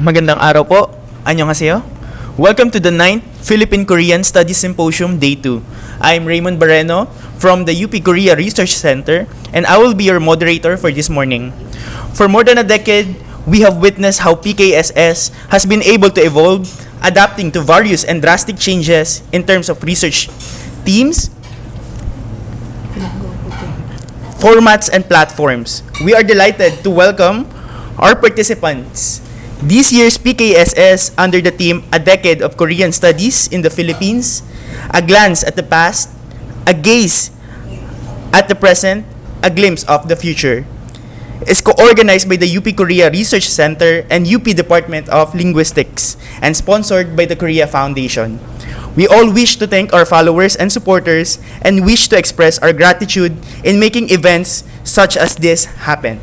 Magandang araw po. Annyeonghaseyo. Welcome to the 9th Philippine Korean Studies Symposium Day 2. I'm Raymond Barreno from the UP Korea Research Center, and I will be your moderator for this morning. For more than a decade, we have witnessed how PKSS has been able to evolve, adapting to various and drastic changes in terms of research teams, formats, and platforms. We are delighted to welcome our participants. This year's PKSS under the theme A Decade of Korean Studies in the Philippines, A Glance at the Past, A Gaze at the Present, A Glimpse of the Future, is co-organized by the UP Korea Research Center and UP Department of Linguistics and sponsored by the Korea Foundation. We all wish to thank our followers and supporters and wish to express our gratitude in making events such as this happen.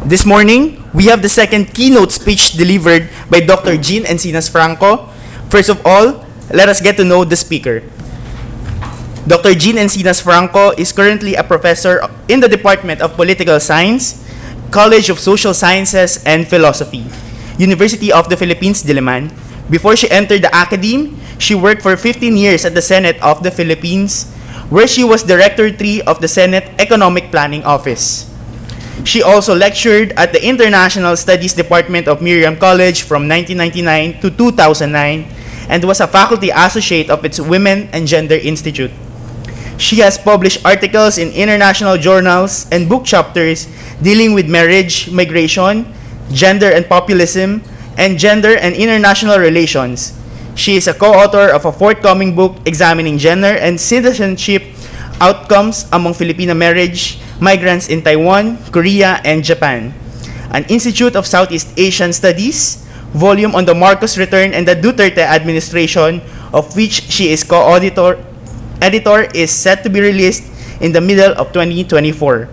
This morning, we have the second keynote speech delivered by Dr. Jean Encinas-Franco. First of all, let us get to know the speaker. Dr. Jean Encinas-Franco is currently a professor in the Department of Political Science, College of Social Sciences and Philosophy, University of the Philippines, Diliman. Before she entered the academe, she worked for 15 years at the Senate of the Philippines, where she was Director 3 of the Senate Economic Planning Office. She also lectured at the International Studies Department of Miriam College from 1999 to 2009 and was a faculty associate of its Women and Gender Institute. She has published articles in international journals and book chapters dealing with marriage, migration, gender and populism, and gender and international relations. She is a co-author of a forthcoming book examining gender and citizenship outcomes among Filipino marriage, migrants in Taiwan, Korea, and Japan, an Institute of Southeast Asian Studies, volume on the Marcos return and the Duterte administration, of which she is co-editor, is set to be released in the middle of 2024.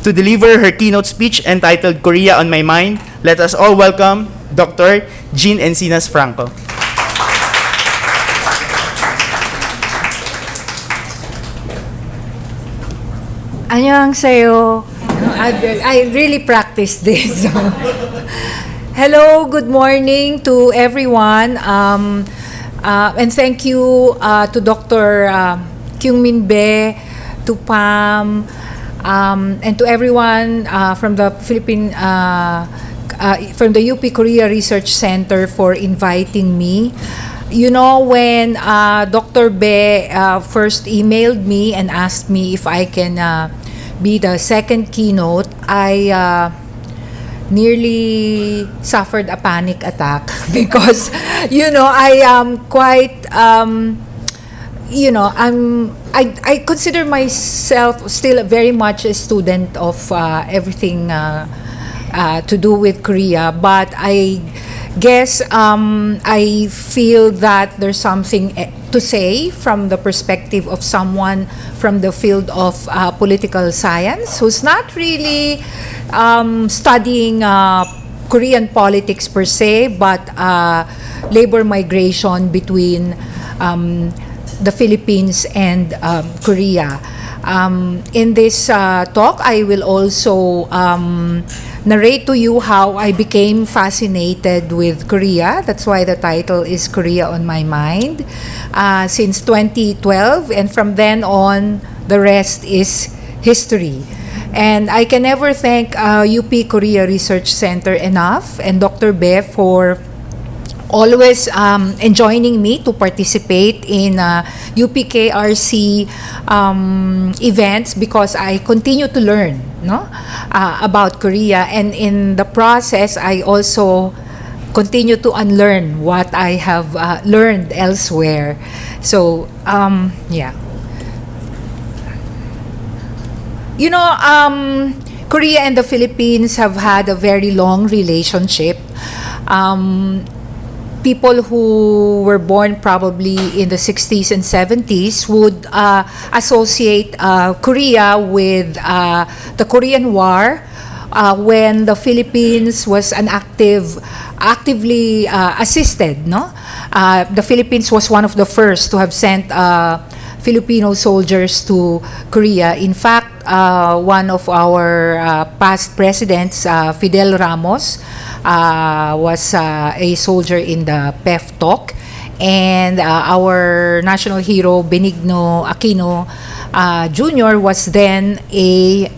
To deliver her keynote speech entitled Korea on My Mind, let us all welcome Dr. Jean Encinas-Franco. Annyeonghaseyo. I really practiced this. Hello, good morning to everyone. And thank you to Dr. Kyungmin Bae, to Pam, and to everyone from the from the UP Korea Research Center for inviting me. You know, when Dr. Bae first emailed me and asked me if I can be the second keynote, I nearly suffered a panic attack because, you know, I am quite, you know, I consider myself still very much a student of everything to do with Korea, but I guess I feel that there's something to say from the perspective of someone from the field of political science who's not really studying Korean politics per se, but labor migration between the Philippines and Korea. In this talk, I will also narrate to you how I became fascinated with Korea. That's why the title is Korea on My Mind, since 2012, and from then on, the rest is history. And I can never thank UP Korea Research Center enough and Dr. Bae for always enjoining me to participate in UPKRC events, because I continue to learn about Korea, and in the process I also continue to unlearn what I have learned elsewhere. So yeah, you know, Korea and the Philippines have had a very long relationship. People who were born probably in the 60s and 70s would associate Korea with the Korean War, when the Philippines was actively assisted, no? The Philippines was one of the first to have sent Filipino soldiers to Korea. In fact, one of our past presidents, Fidel Ramos, was a soldier in the PEF-TOC, and our national hero Benigno Aquino Jr. was then a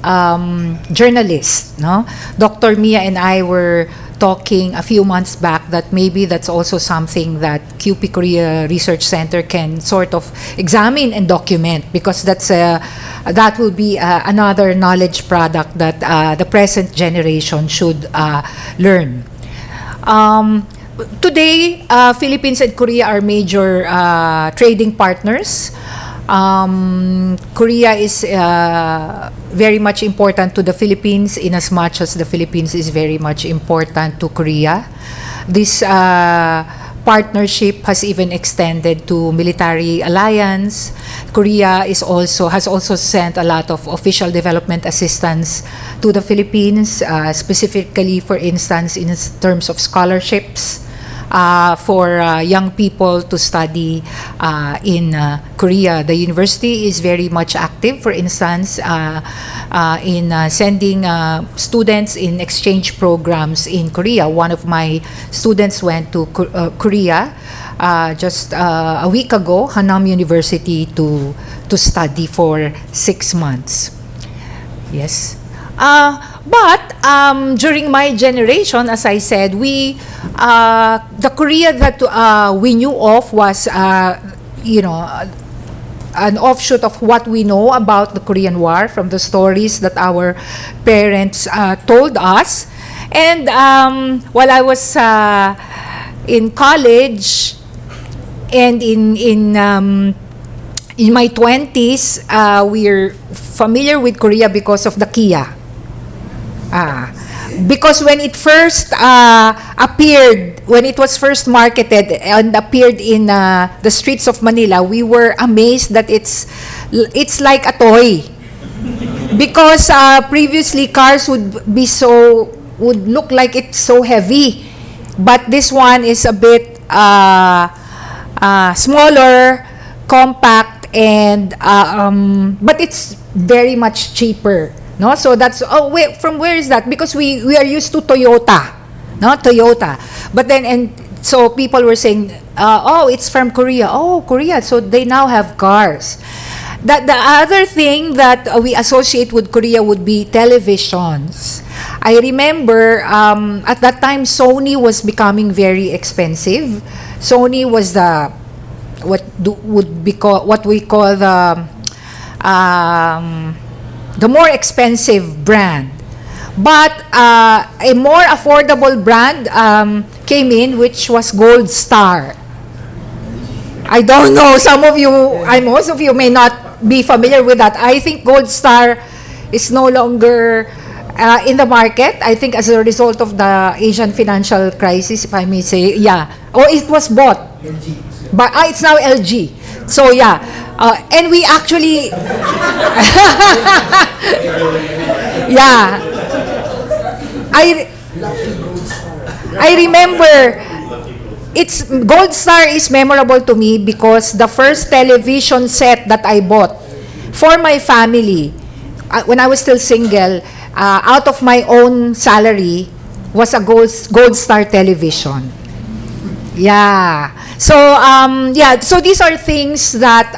journalist. No, Dr. Mia and I were talking a few months back that maybe that's also something that QP Korea Research Center can sort of examine and document, because that will be another knowledge product that the present generation should learn. Today, Philippines and Korea are major trading partners. Korea is very much important to the Philippines, in as much as the Philippines is very much important to Korea. This partnership has even extended to military alliance. Korea has also sent a lot of official development assistance to the Philippines, specifically, for instance, in terms of scholarships for young people to study in Korea. The university is very much active, for instance, in sending students in exchange programs in Korea. One of my students went to Korea just a week ago, Hanam University, to study for 6 months. Yes. But during my generation, as I said, the Korea that we knew of was, an offshoot of what we know about the Korean War from the stories that our parents told us. And while I was in college and in my 20s, we're familiar with Korea because of the Kia. Because when it first appeared, when it was first marketed and appeared in the streets of Manila, we were amazed that it's like a toy. Because previously cars would look like it's so heavy, but this one is a bit smaller, compact, and but it's very much cheaper. No, so that's from where is that? Because we are used to Toyota, no, Toyota. But then, and so people were saying, it's from Korea. Oh, Korea. So they now have cars. That the other thing that we associate with Korea would be televisions. I remember at that time Sony was becoming very expensive. Sony was what we call the more expensive brand. But a more affordable brand came in, which was Gold Star. I don't know, most of you may not be familiar with that. I think Gold Star is no longer in the market, I think as a result of the Asian financial crisis, if I may say. Yeah. Or it was bought. But it's now LG. So yeah, and we actually, yeah, I remember it's Gold Star is memorable to me because the first television set that I bought for my family when I was still single, out of my own salary, was a Gold Star television. Yeah. So so these are things that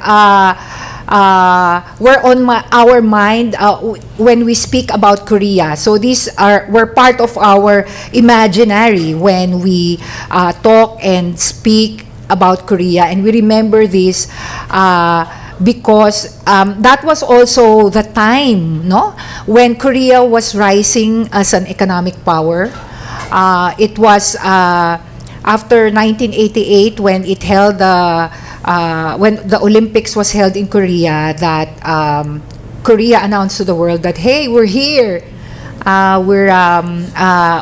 were on our mind when we speak about Korea. So these were part of our imaginary when we talk and speak about Korea, and we remember this because that was also the time, no, when Korea was rising as an economic power. It was after 1988, when it held when the Olympics was held in Korea, that Korea announced to the world that, hey, we're here, we're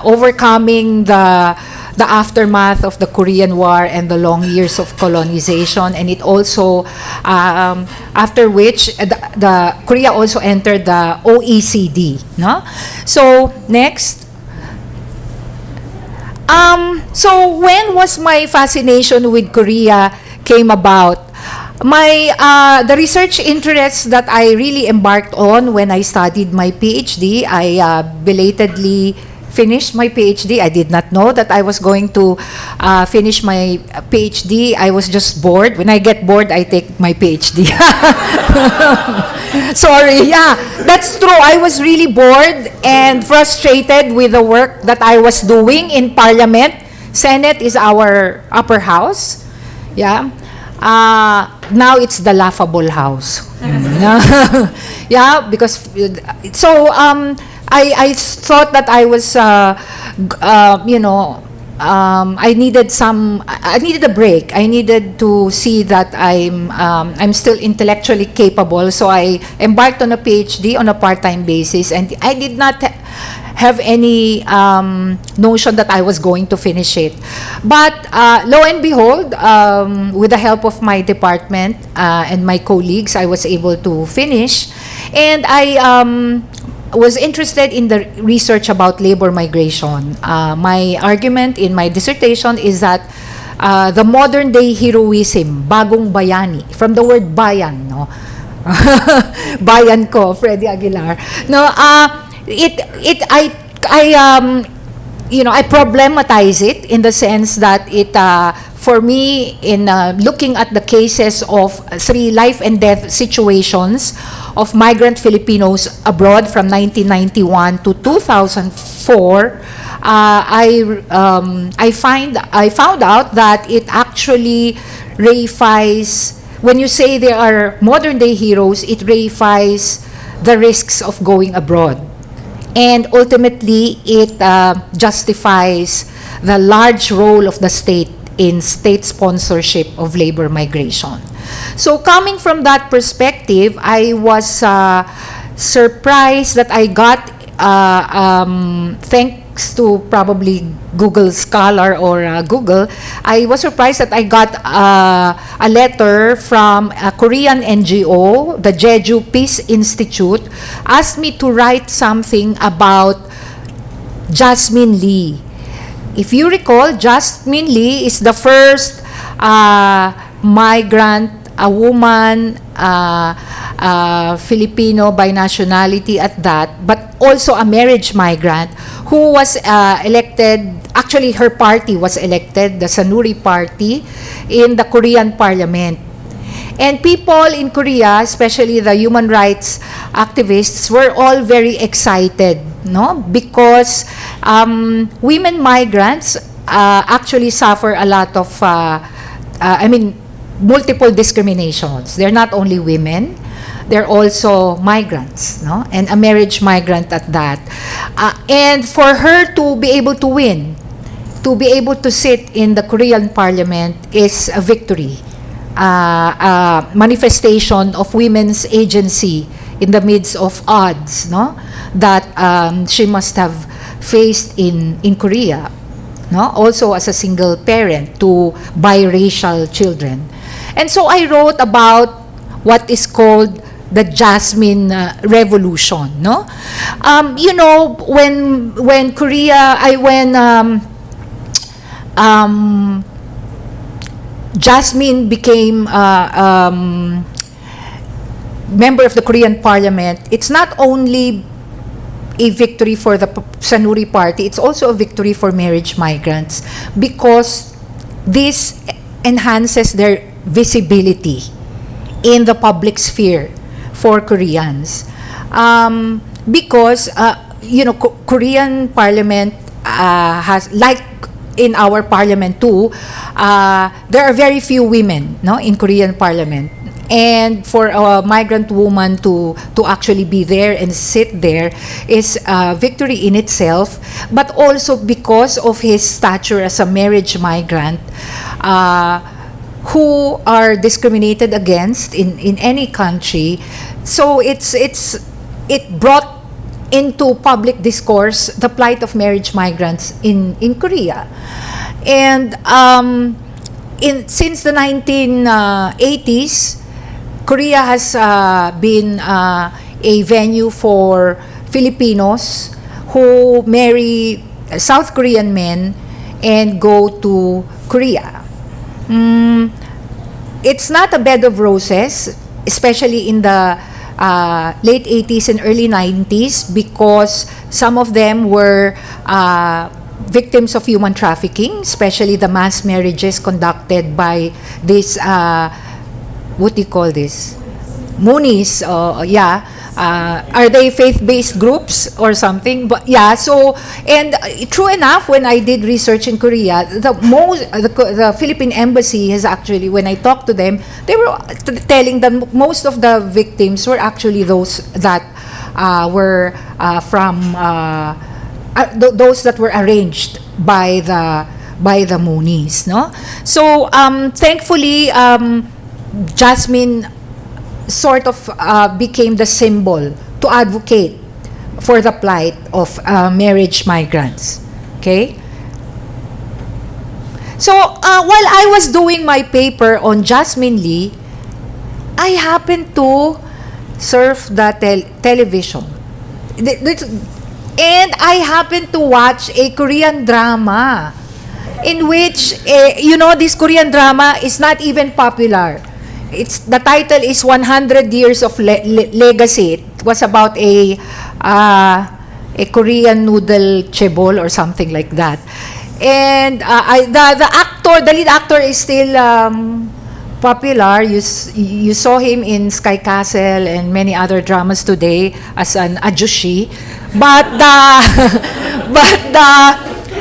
overcoming the the aftermath of the Korean War and the long years of colonization, and it also, after which the Korea also entered the OECD. No? So next. So when was my fascination with Korea came about? The research interests that I really embarked on when I studied my PhD, I belatedly finished my PhD. I did not know that I was going to finish my PhD. I was just bored. When I get bored, I take my PhD. Sorry, yeah, that's true. I was really bored and frustrated with the work that I was doing in Parliament. Senate is our upper house. Yeah. Now it's the laughable house. Yeah, because so I thought that I was I needed a break. I needed to see that I'm still intellectually capable. So I embarked on a PhD on a part-time basis, and I did not have any notion that I was going to finish it. But lo and behold, with the help of my department and my colleagues, I was able to finish. And I was interested in the research about labor migration. My argument in my dissertation is that the modern day heroism, bagong bayani, from the word bayan, no? Bayan ko, Freddy Aguilar. No, I problematize it in the sense that it, for me, in looking at the cases of 3 life and death situations of migrant Filipinos abroad from 1991 to 2004, I found out that it actually reifies, when you say they are modern day heroes, it reifies the risks of going abroad. And ultimately, it justifies the large role of the state in state sponsorship of labor migration. So coming from that perspective, I was surprised that I got, thanks to probably Google Scholar or Google, I was surprised that I got a letter from a Korean NGO, the Jeju Peace Institute, asked me to write something about Jasmine Lee. If you recall, Jasmine Lee is the first migrant, a woman, Filipino by nationality at that, but also a marriage migrant who was elected, actually her party was elected, the Sanuri Party, in the Korean parliament. And people in Korea, especially the human rights activists, were all very excited, no? Because women migrants actually suffer a lot of, multiple discriminations. They're not only women, they're also migrants, no? And a marriage migrant at that. And for her to be able to win, to be able to sit in the Korean parliament is a victory. A manifestation of women's agency in the midst of odds, no? That she must have faced in Korea, no? Also as a single parent to biracial children. And so I wrote about what is called the Jasmine Revolution, no? When Jasmine became member of the Korean parliament, it's not only a victory for the Sanuri Party, it's also a victory for marriage migrants, because this enhances their visibility in the public sphere for Koreans. Because, Korean parliament has, like in our parliament too, there are very few women, no, in Korean parliament. And for a migrant woman to actually be there and sit there is a victory in itself, but also because of his stature as a marriage migrant, who are discriminated against in any country. So it brought into public discourse the plight of marriage migrants in Korea. And since the 1980s, Korea has been a venue for Filipinos who marry South Korean men and go to Korea. It's not a bed of roses, especially in the late 80s and early 90s, because some of them were victims of human trafficking, especially the mass marriages conducted by this, what do you call this? Moonies, are they faith-based groups or something? But yeah, so, and true enough, when I did research in Korea, the Philippine embassy has actually, when I talked to them, they were telling that most of the victims were actually those that were from those that were arranged by the Moonies, no? So thankfully, Jasmine sort of became the symbol to advocate for the plight of marriage migrants. Okay? So while I was doing my paper on Jasmine Lee, I happened to surf the television. And I happened to watch a Korean drama in which, this Korean drama is not even popular. The title is 100 Years of Legacy. It was about a Korean noodle chaebol or something like that. And the lead actor is still popular. You saw him in Sky Castle and many other dramas today as an ajushi. But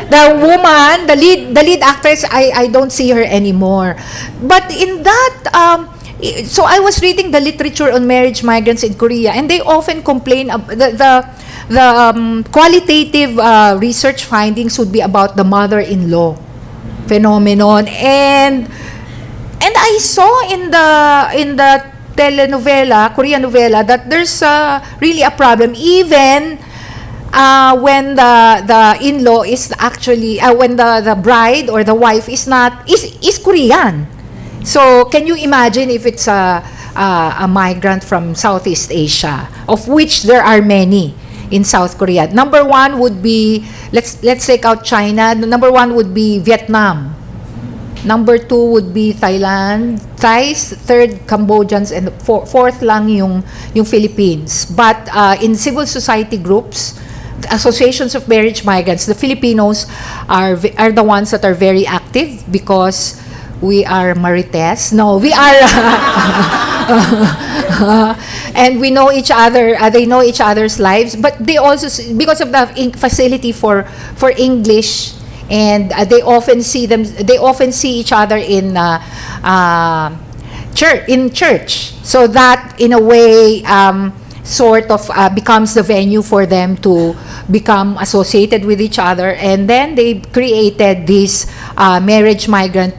the woman, the lead actress, I don't see her anymore. But in that, so I was reading the literature on marriage migrants in Korea, and they often complain the qualitative research findings would be about the mother-in-law phenomenon, and I saw in the telenovela, Korean novela, that there's really a problem even when the in-law is actually when the bride or the wife is Korean. So can you imagine if it's a migrant from Southeast Asia, of which there are many in South Korea? Number one would be, let's take out China. Number one would be Vietnam. Number two would be Thailand, Thais, third Cambodians, and fourth lang yung Philippines. But in civil society groups, associations of marriage migrants, the Filipinos are the ones that are very active because we are marites. No, we are and we know each other. They know each other's lives, but they also, because of the facility for English, and they often see each other in church. So that in a way sort of becomes the venue for them to become associated with each other, and then they created these marriage migrant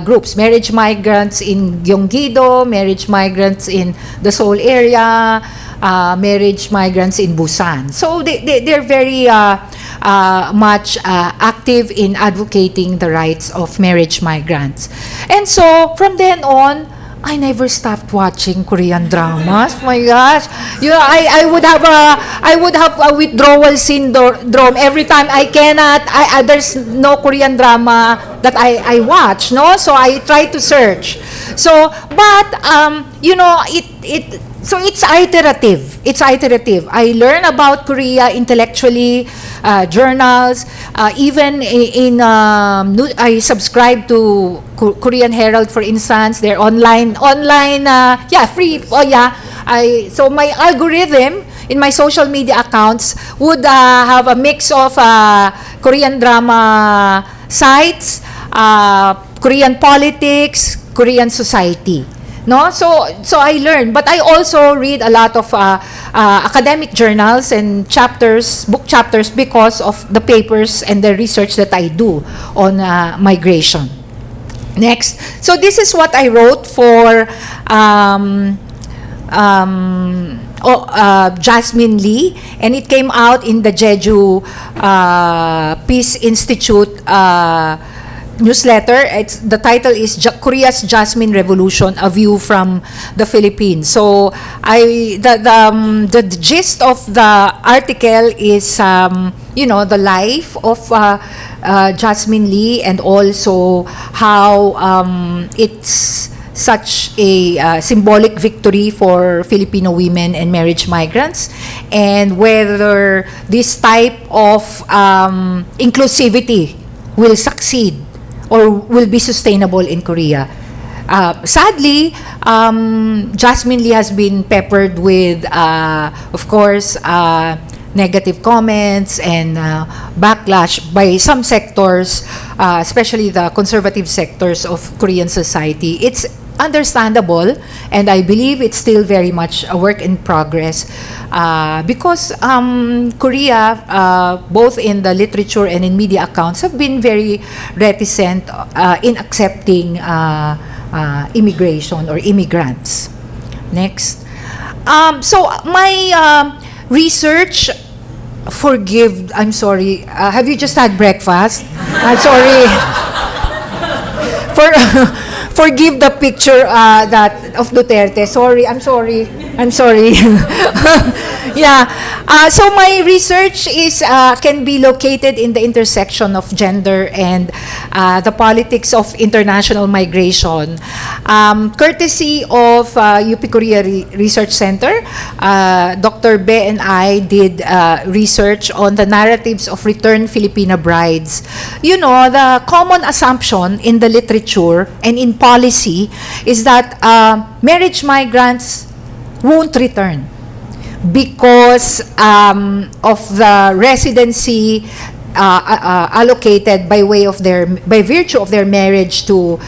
groups, marriage migrants in Gyeonggi-do, marriage migrants in the Seoul area, marriage migrants in Busan. So they're very much active in advocating the rights of marriage migrants. And so from then on, I never stopped watching Korean dramas. My gosh, I would have a withdrawal syndrome every time I cannot. There's no Korean drama that I watch, no. So I try to search. So, but so it's iterative. It's iterative. I learn about Korea intellectually, journals, even I subscribe to Korean Herald, for instance. They're online, free. So my algorithm in my social media accounts would have a mix of Korean drama sites, Korean politics, Korean society. No, so I learn, but I also read a lot of academic journals and book chapters, because of the papers and the research that I do on migration. Next, so this is what I wrote for Jasmine Lee, and it came out in the Jeju Peace Institute newsletter. The title is Korea's Jasmine Revolution: A View from the Philippines. So the gist of the article is the life of Jasmine Lee, and also how it's such a symbolic victory for Filipino women and marriage migrants, and whether this type of inclusivity will succeed or will be sustainable in Korea. Sadly, Jasmine Lee has been peppered with, of course, negative comments and backlash by some sectors, especially the conservative sectors of Korean society. It's understandable, and I believe it's still very much a work in progress, because Korea, both in the literature and in media accounts, have been very reticent in accepting immigration or immigrants. Next. So my research, I'm sorry, have you just had breakfast? I'm sorry. Forgive the picture that of Duterte. Sorry, I'm sorry. Yeah. So my research is can be located in the intersection of gender and the politics of international migration. Courtesy of UP Korea Research Center, Dr. Be and I did research on the narratives of returned Filipina brides. The common assumption in the literature and in policy is that marriage migrants won't return because of the residency allocated by virtue of their marriage to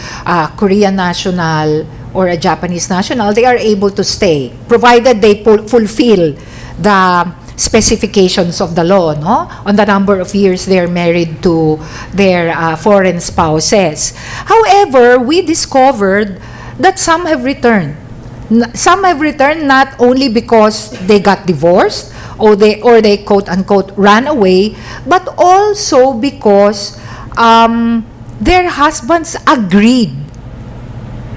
Korean national or a Japanese national. They are able to stay provided they fulfill the specifications of the law, on the number of years they're married to their foreign spouses. However, we discovered that some have returned. Some have returned not only because they got divorced or they quote unquote ran away, but also because their husbands agreed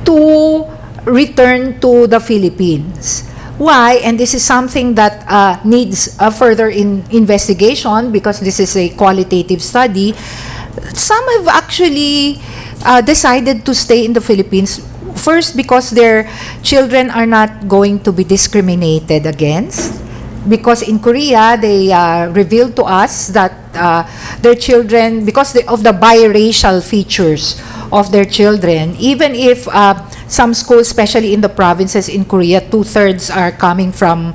to return to the Philippines. Why? And this is something that needs further investigation, because this is a qualitative study. Some have actually decided to stay in the Philippines. First, because their children are not going to be discriminated against. Because in Korea, they revealed to us that their children, because of the biracial features of their children, even if some schools, especially in the provinces in Korea, 2/3 are coming from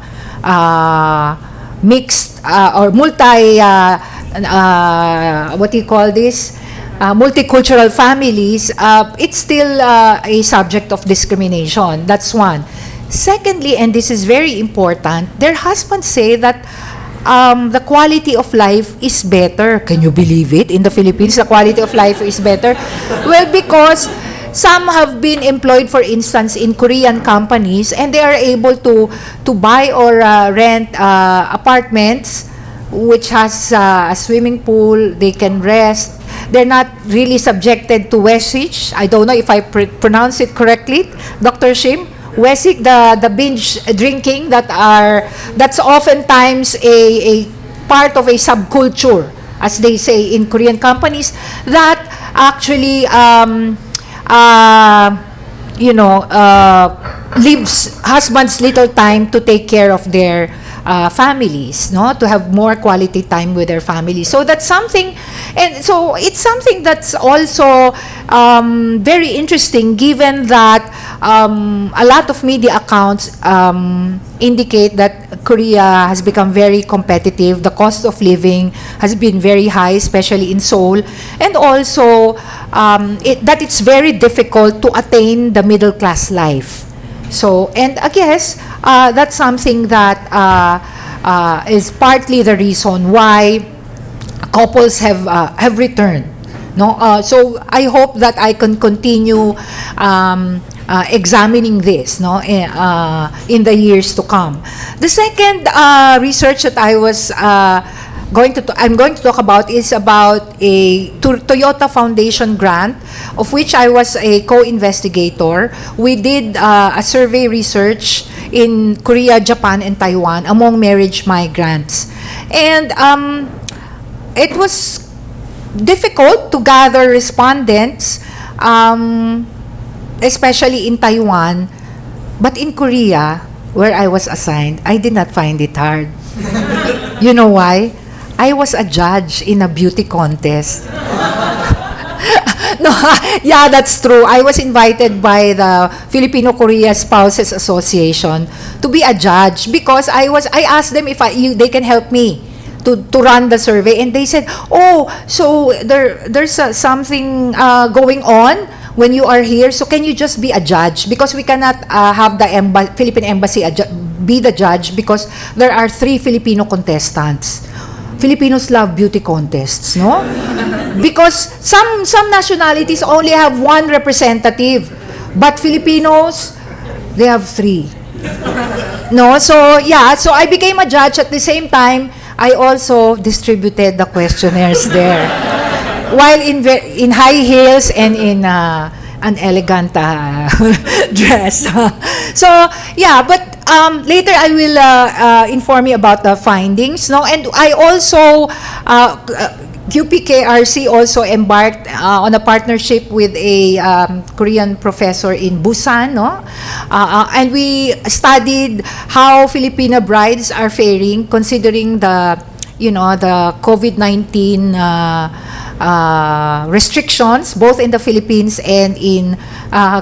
mixed or multicultural families, it's still a subject of discrimination. That's one. Secondly, and this is very important, their husbands say that the quality of life is better. Can you believe it? In the Philippines, the quality of life is better. Well, because some have been employed, for instance, in Korean companies, and they are able to buy or rent apartments which has a swimming pool. They can rest. They're not really subjected to wesage. I don't know if I pronounce it correctly, Dr. Shim. Wesig, the binge drinking that's oftentimes a part of a subculture, as they say in Korean companies, that actually leaves husbands little time to take care of their families, to have more quality time with their families. So that's something, and so it's something that's also very interesting, given that a lot of media accounts indicate that Korea has become very competitive. The cost of living has been very high, especially in Seoul, and also that it's very difficult to attain the middle class life. So, and I guess that's something that is partly the reason why couples have returned. So I hope that I can continue examining this in the years to come. The second research that I was I'm going to talk about is about a Toyota Foundation grant, of which I was a co-investigator. We did a survey research in Korea, Japan, and Taiwan among marriage migrants. And it was difficult to gather respondents, especially in Taiwan. But in Korea, where I was assigned, I did not find it hard. You know why? I was a judge in a beauty contest. No, yeah, that's true. I was invited by the Filipino-Korea Spouses Association to be a judge because I asked them if they can help me to run the survey, and they said, "Oh, so there's something going on when you are here, so can you just be a judge, because we cannot have the Philippine embassy be the judge because there are 3 Filipino contestants." Filipinos love beauty contests, no? Because some nationalities only have 1 representative, but Filipinos, they have 3. No, so yeah, so I became a judge. At the same time, I also distributed the questionnaires there, while in high heels and in an elegant dress. So yeah, but later I will inform you about the findings. No, and I also UPKRC also embarked on a partnership with a Korean professor in Busan, no? And we studied how Filipina brides are faring considering the COVID-19 restrictions both in the Philippines and in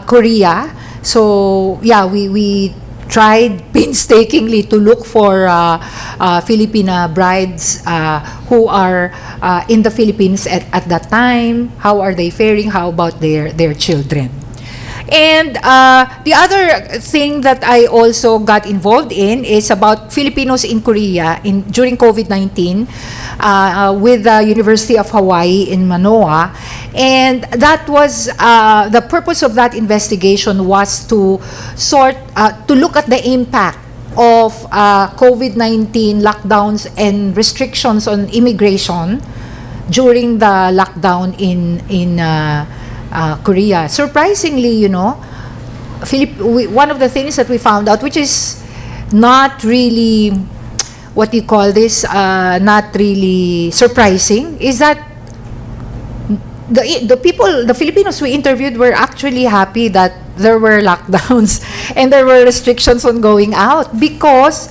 Korea. So yeah, we tried painstakingly to look for Filipina brides who are in the Philippines at that time. How are they faring? How about their children? And the other thing that I also got involved in is about Filipinos in Korea during COVID-19 with the University of Hawaii in Manoa. And that was, the purpose of that investigation was to look at the impact of COVID-19 lockdowns and restrictions on immigration during the lockdown in Korea. Surprisingly, one of the things that we found out, which is not really, what do you call this, not really surprising, is that the Filipinos we interviewed were actually happy that there were lockdowns and there were restrictions on going out, because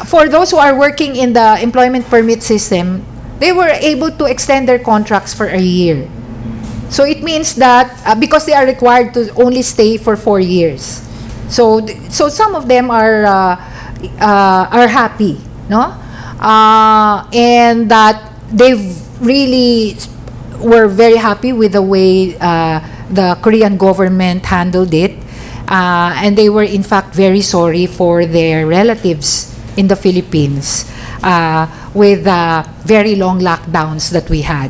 for those who are working in the employment permit system, they were able to extend their contracts for a year. So it means that because they are required to only stay for 4 years, so some of them are happy, no, and that they've really were very happy with the way the Korean government handled it, and they were in fact very sorry for their relatives in the Philippines with very long lockdowns that we had.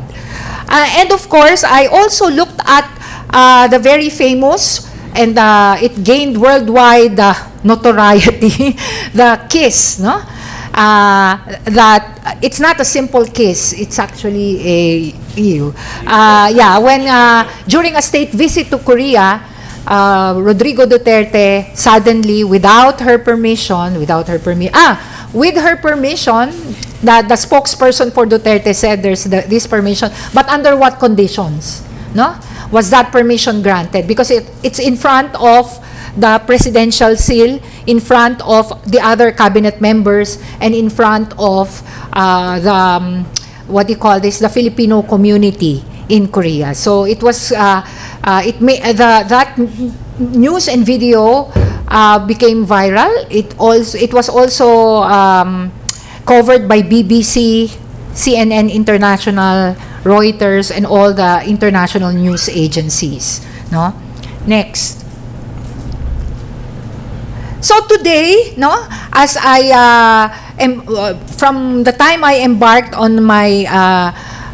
And of course, I also looked at the very famous, and it gained worldwide notoriety, the kiss, no? That it's not a simple kiss, it's actually a when during a state visit to Korea, Rodrigo Duterte suddenly, with her permission, that the spokesperson for Duterte said there's this permission, but under what conditions, no? Was that permission granted? Because it's in front of the presidential seal, in front of the other cabinet members, and in front of the Filipino community in Korea. So it was that news and video became viral. It was also covered by BBC, CNN International, Reuters, and all the international news agencies. No? Next. So today, no, as I from the time I embarked on my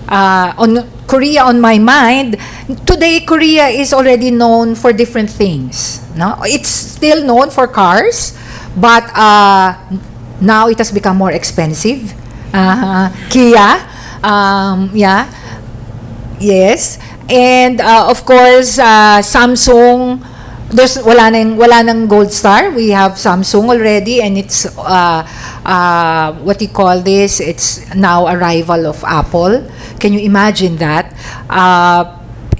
on Korea on my mind, today Korea is already known for different things. No, it's still known for cars, but now it has become more expensive Kia, yeah, yes, and of course Samsung. There's wala nang Gold Star. We have Samsung already, and it's what do you call this? It's now a rival of Apple. Can you imagine that?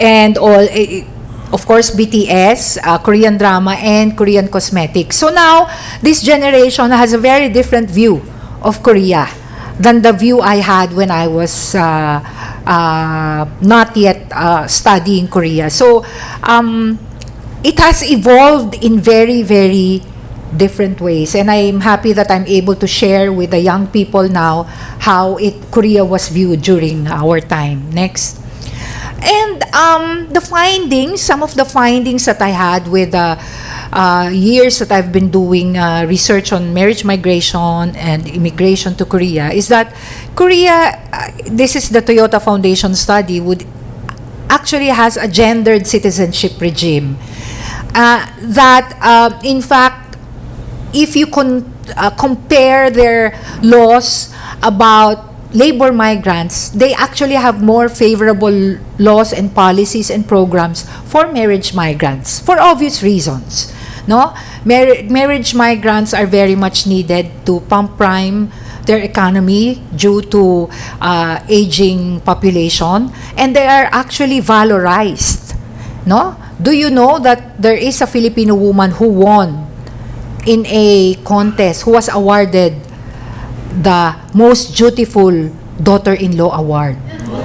And all, of course, BTS, Korean drama, and Korean cosmetics. So now this generation has a very different view of Korea than the view I had when I was not yet studying Korea. So it has evolved in very, very different ways, and I'm happy that I'm able to share with the young people now how Korea was viewed during our time. Next. And the findings, some of the findings that I had with years that I've been doing research on marriage migration and immigration to Korea, is that Korea, this is the Toyota Foundation study, actually has a gendered citizenship regime. That in fact, if you compare their laws about labor migrants, they actually have more favorable laws and policies and programs for marriage migrants for obvious reasons. No, marriage migrants are very much needed to pump prime their economy due to aging population, and they are actually valorized. No, do you know that there is a Filipino woman who won in a contest, who was awarded the most dutiful daughter-in-law award?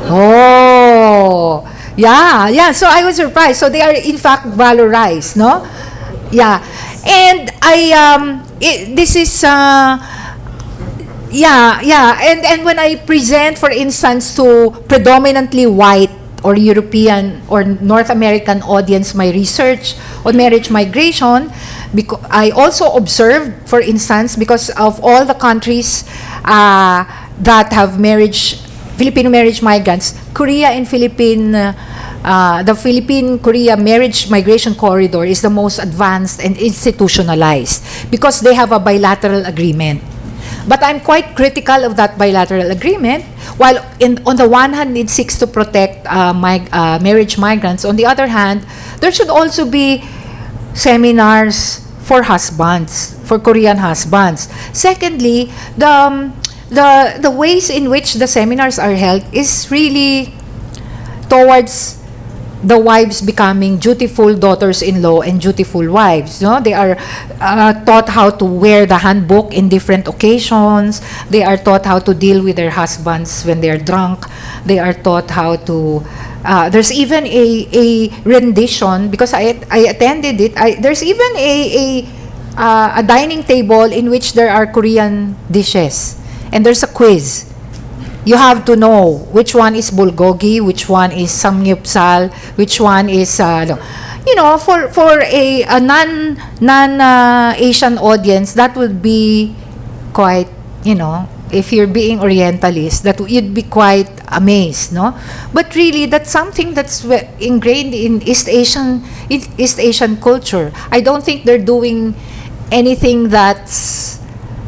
Oh, yeah. So I was surprised. So they are in fact valorized, no? Yeah, and this is and when I present, for instance, to predominantly white or European or North American audience my research on marriage migration, because I also observed, for instance, because of all the countries that have Filipino marriage migrants, Korea and the Philippine-Korea marriage migration corridor is the most advanced and institutionalized because they have a bilateral agreement. But I'm quite critical of that bilateral agreement. While on the one hand, it seeks to protect marriage migrants, on the other hand, there should also be seminars for husbands, for Korean husbands. Secondly, the ways in which the seminars are held is really towards the wives becoming dutiful daughters-in-law and dutiful wives. No, they are taught how to wear the handbook in different occasions. They are taught how to deal with their husbands when they are drunk. They are taught how to. There's even a rendition, because I attended it. There's even a dining table in which there are Korean dishes, and there's a quiz. You have to know which one is bulgogi, which one is samgyeopsal, which one is for a non-Asian audience, that would be quite, if you're being Orientalist, that you'd be quite amazed, no? But really, that's something that's ingrained in East Asian culture. I don't think they're doing anything that's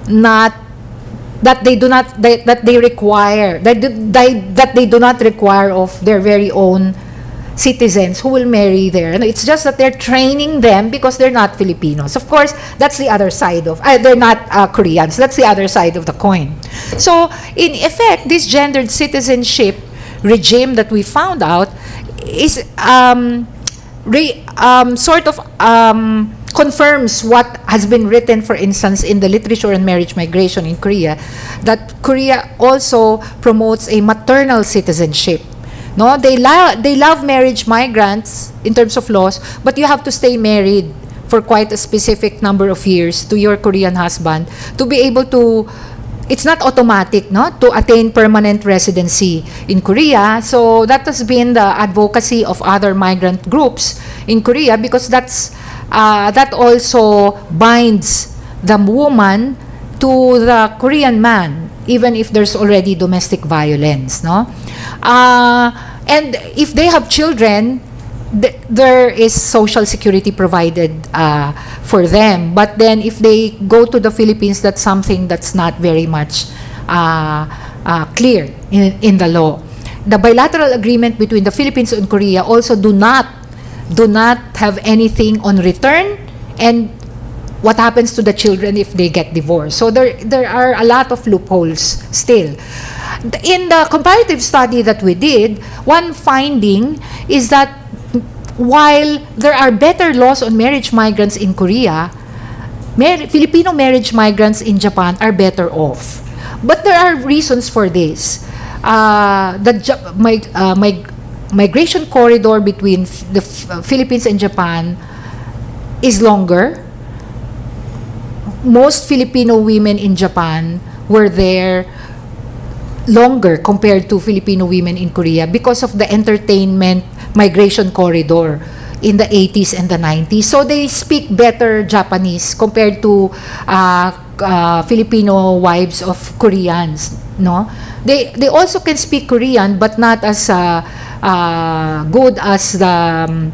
not that they do not that they require that they do not require of their very own citizens who will marry there. It's just that they're training them because they're not Filipinos. Of course, that's the other side of they're not Koreans. That's the other side of the coin. So, in effect, this gendered citizenship regime that we found out is confirms what has been written, for instance, in the literature on marriage migration in Korea, that Korea also promotes a maternal citizenship. No, they love marriage migrants in terms of laws, but you have to stay married for quite a specific number of years to your Korean husband to be able to. It's not automatic, no, to attain permanent residency in Korea. So that has been the advocacy of other migrant groups in Korea, because that also binds the woman to the Korean man, even if there's already domestic violence, no? And if they have children, there is social security provided for them. But then if they go to the Philippines, that's something that's not very much clear in the law. The bilateral agreement between the Philippines and Korea also do not have anything on return and what happens to the children if they get divorced. So there are a lot of loopholes still. In the comparative study that we did, one finding is that while there are better laws on marriage migrants in Korea, Filipino marriage migrants in Japan are better off. But there are reasons for this. Migration corridor between the Philippines and Japan is longer. Most Filipino women in Japan were there longer compared to Filipino women in Korea because of the entertainment migration corridor in the 80s and the 90s. So they speak better Japanese compared to Filipino wives of Koreans, no? They also can speak Korean but not as good as the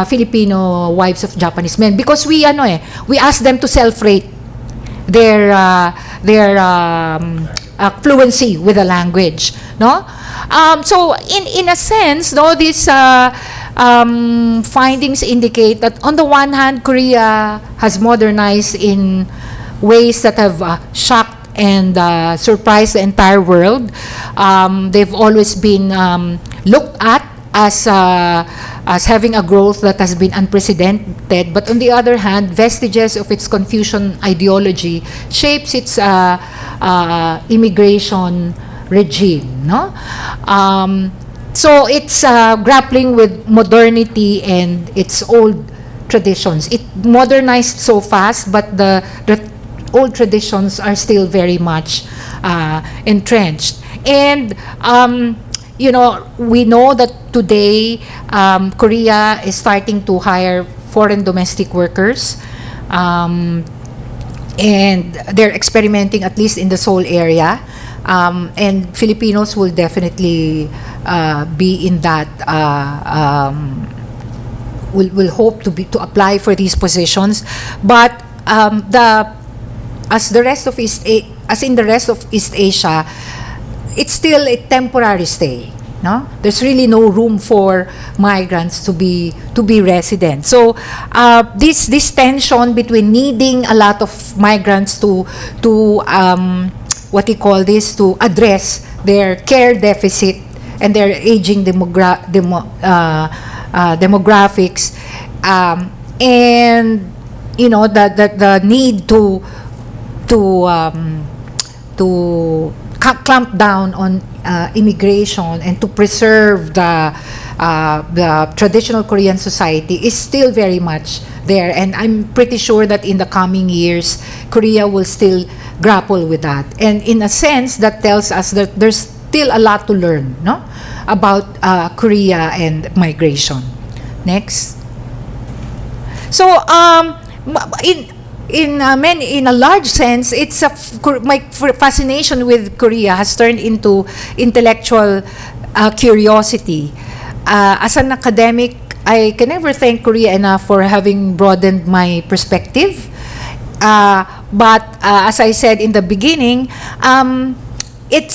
Filipino wives of Japanese men, because we ask them to self-rate their fluency with the language, no? So in a sense, no, these findings indicate that on the one hand, Korea has modernized in ways that have shocked and surprised the entire world. They've always been looked at as having a growth that has been unprecedented, but on the other hand, vestiges of its Confucian ideology shapes its immigration regime, no? So it's grappling with modernity and its old traditions. It modernized so fast, but the old traditions are still very much entrenched. And we know that today Korea is starting to hire foreign domestic workers, and they're experimenting at least in the Seoul area, and Filipinos will definitely be in that. Will hope to apply for these positions, but as in the rest of East Asia, it's still a temporary stay. No, there's really no room for migrants to be residents. So this tension between needing a lot of migrants to what you call this, to address their care deficit and their aging demographics, and the need to clamp down on immigration and to preserve the traditional Korean society is still very much there, and I'm pretty sure that in the coming years Korea will still grapple with that. And in a sense, that tells us that there's still a lot to learn, no, about Korea and migration. Next. So in a large sense, my fascination with Korea has turned into intellectual curiosity. As an academic, I can never thank Korea enough for having broadened my perspective. But as I said in the beginning, it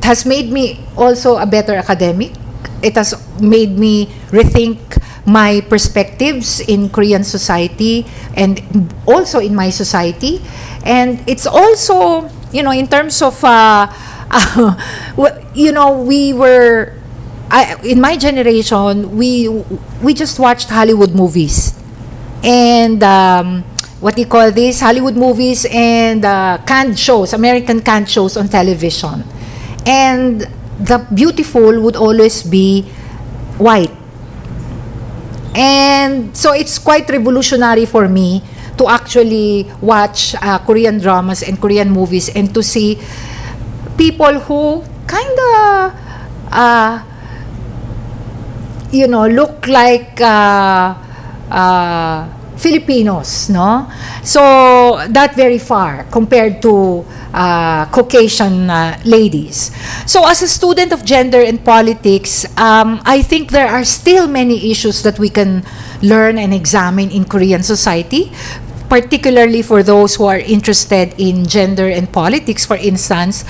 has made me also a better academic. It has made me rethink my perspectives in Korean society and also in my society. And it's also, in terms of, in my generation, we just watched Hollywood movies. And Hollywood movies and canned shows, American canned shows on television. And the beautiful would always be white. And so it's quite revolutionary for me to actually watch Korean dramas and Korean movies and to see people who kind of, look like Filipinos, no? So not very far compared to Caucasian ladies. So as a student of gender and politics, I think there are still many issues that we can learn and examine in Korean society, particularly for those who are interested in gender and politics, for instance,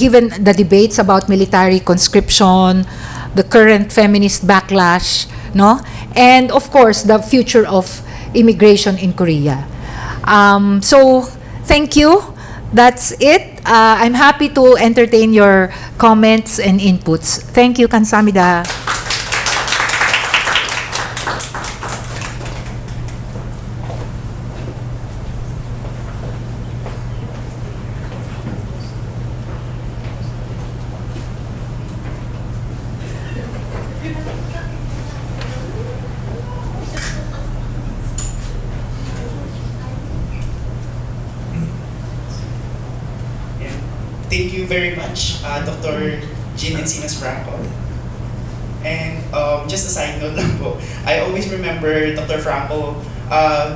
given the debates about military conscription, the current feminist backlash, no? And of course, the future of immigration in Korea. So, thank you. That's it. I'm happy to entertain your comments and inputs. Thank you, Kansamida. Thank you very much, Dr. Jean Encinas-Franco. And just a side note lang po, I always remember Dr. Franco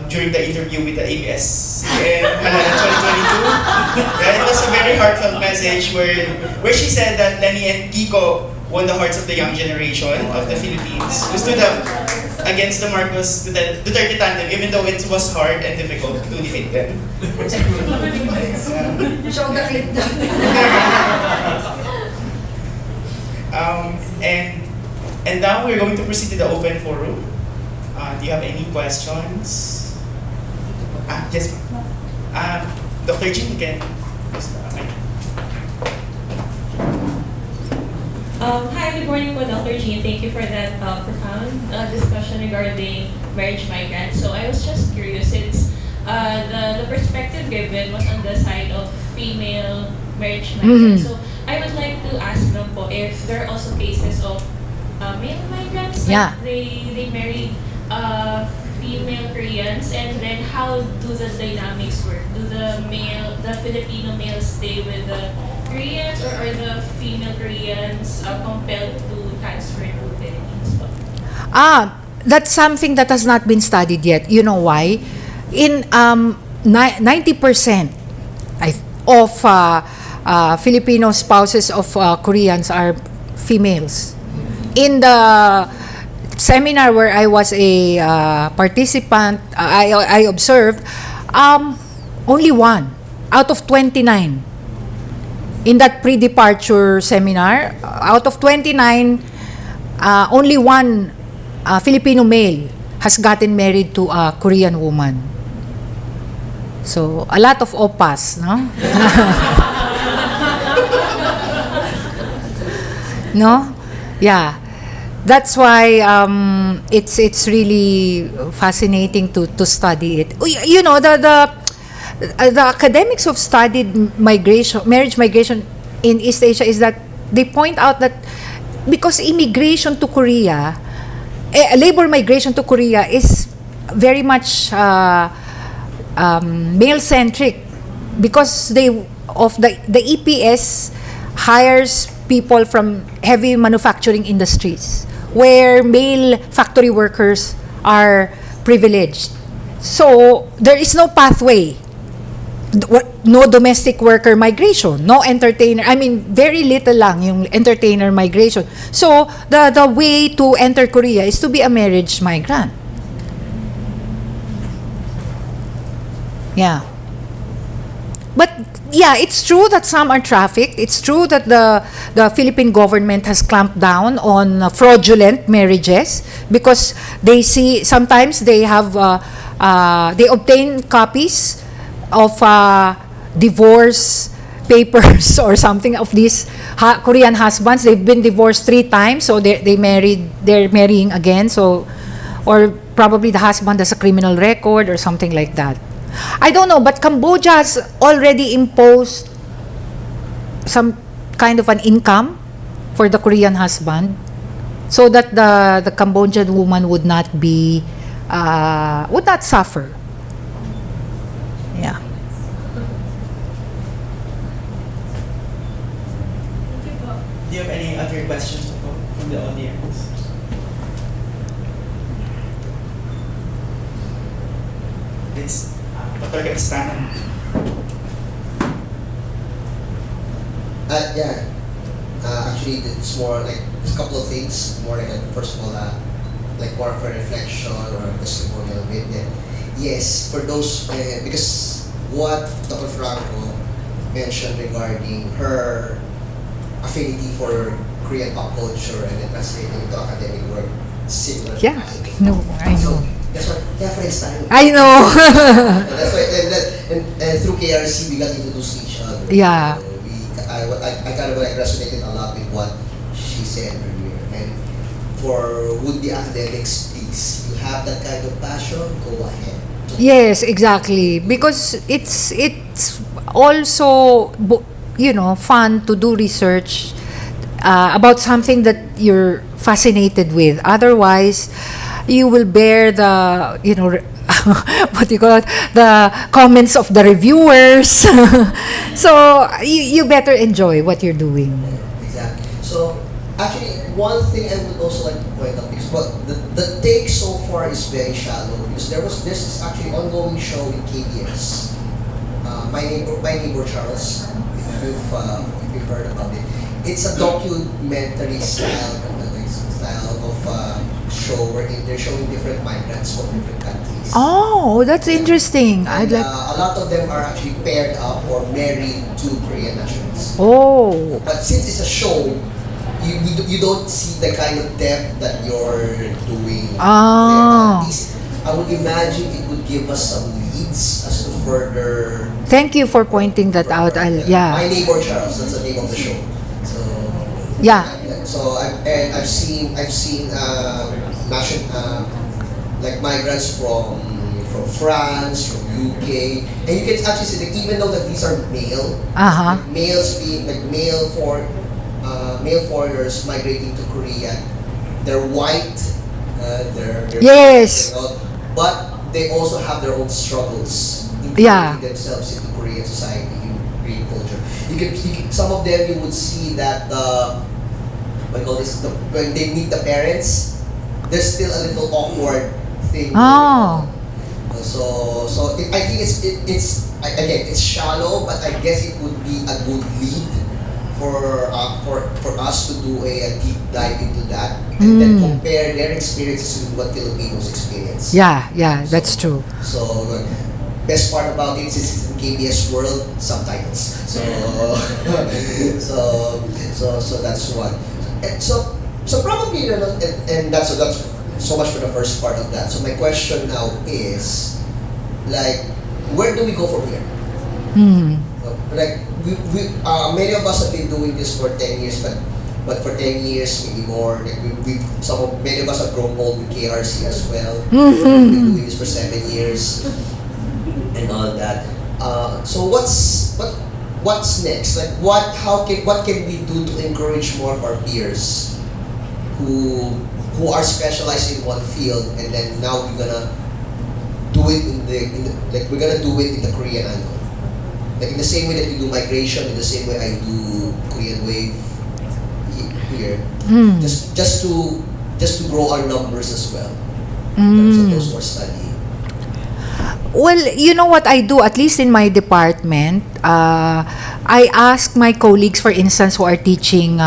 during the interview with the ABS-CBN 2022. Yeah, it was a very heartfelt message where she said that Lenny and Kiko won the hearts of the young generation of the Philippines who stood up against the Marcos Duterte tandem, even though it was hard and difficult to defeat them. Show the clip and now we're going to proceed to the open forum. Do you have any questions? Yes, Dr. Jin, you can. Hi, good morning po, Dr. Jean. Thank you for that profound discussion regarding marriage migrants. So I was just curious, since the perspective given was on the side of female marriage migrants. So I would like to ask them po if there are also cases of male migrants that they marry female Koreans, and then how do the dynamics work? Do the Filipino males stay with the Koreans, or are the female Koreans compelled to transfer to Philippines? That's something that has not been studied yet. You know why? In 90% of Filipino spouses of Koreans are females. In the seminar where I was a participant, I observed only one out of 29. In that pre-departure seminar, out of 29, only one Filipino male has gotten married to a Korean woman. So, a lot of opas, no? No? Yeah. That's why it's really fascinating to study it. You know, the academics who've studied marriage migration in East Asia is that they point out that because immigration to Korea, labor migration to Korea is very much male-centric, because the EPS hires people from heavy manufacturing industries where male factory workers are privileged. So there is no pathway, no domestic worker migration, no entertainer. I mean, very little lang yung entertainer migration. So the way to enter Korea is to be a marriage migrant. Yeah. But yeah, it's true that some are trafficked. It's true that the Philippine government has clamped down on fraudulent marriages, because they see sometimes they have they obtain copies of divorce papers or something of these Korean husbands. They've been divorced 3 times, so they're marrying again. So, or probably the husband has a criminal record or something like that. I don't know, but Cambodia has already imposed some kind of an income for the Korean husband, so that the Cambodian woman would not suffer. Yeah. Do you have any other questions from the audience? Please, Dr. Gapstanan. Yeah. Actually, it's more like a couple of things. More like, first of all, like more of a reflection or a testimonial bit. Yes, for those, because what Dr. Franco mentioned regarding her affinity for Korean pop culture and then translating into academic work, similar. Yeah, no, I know. So, that's why, kaya friends tayo. I know. That's why, and through KRC, we got introduced to each other. Yeah. I kind of like resonated a lot with what she said earlier. And for would-be academics, please, you have that kind of passion, go ahead. Yes, exactly. Because it's also fun to do research about something that you're fascinated with. Otherwise, you will bear the what do you call it, the comments of the reviewers. So you better enjoy what you're doing. Exactly. So actually, one thing I would also like to point out is, but the take so far is very shallow, because this is actually ongoing show in KBS. My neighbor Charles, if you've heard about it. It's a documentary style of show where they're showing different migrants from different countries. Oh, that's interesting. I'd And like. a lot of them are actually paired up or married to Korean nationals. Oh, But since it's a show, you don't see the kind of depth that you're doing Ah. there. At least I would imagine it would give us some leads as to further. thank you for pointing that out. My Yeah, neighbor Charles, that's the name of the show. So yeah. so I've seen like migrants from France, from UK, and you can actually see that even though that these are male, Uh-huh. like male foreigners migrating to Korea, they're white, they're Yes. but they also have their own struggles in Yeah. integrating themselves into Korean society, in Korean culture. You can some of them you would see that when they meet the parents, there's still a little awkward thing. Oh. I think it's shallow, but I guess it would be a good lead for us to do a deep dive into that and then compare their experiences with what Filipinos experience. Yeah, that's true. So best part about it is it's in KBS World subtitles. So that's one. And so probably and that's so much for the first part of that. So my question now is, like, where do we go from here? Like we many of us have been doing this for 10 years, but for 10 years maybe more. Like many of us have grown old with KRC as well. We've been doing this for 7 years and all that. So what's next? Like what can we do to encourage more of our peers who are specialized in one field, and then now we're gonna do it we're gonna do it in the Korean angle. Like in the same way that you do migration, in the same way I do Korean wave here. Just to grow our numbers as well. In terms of those who are studying. Well, you know what I do, at least in my department, I ask my colleagues, for instance, who are teaching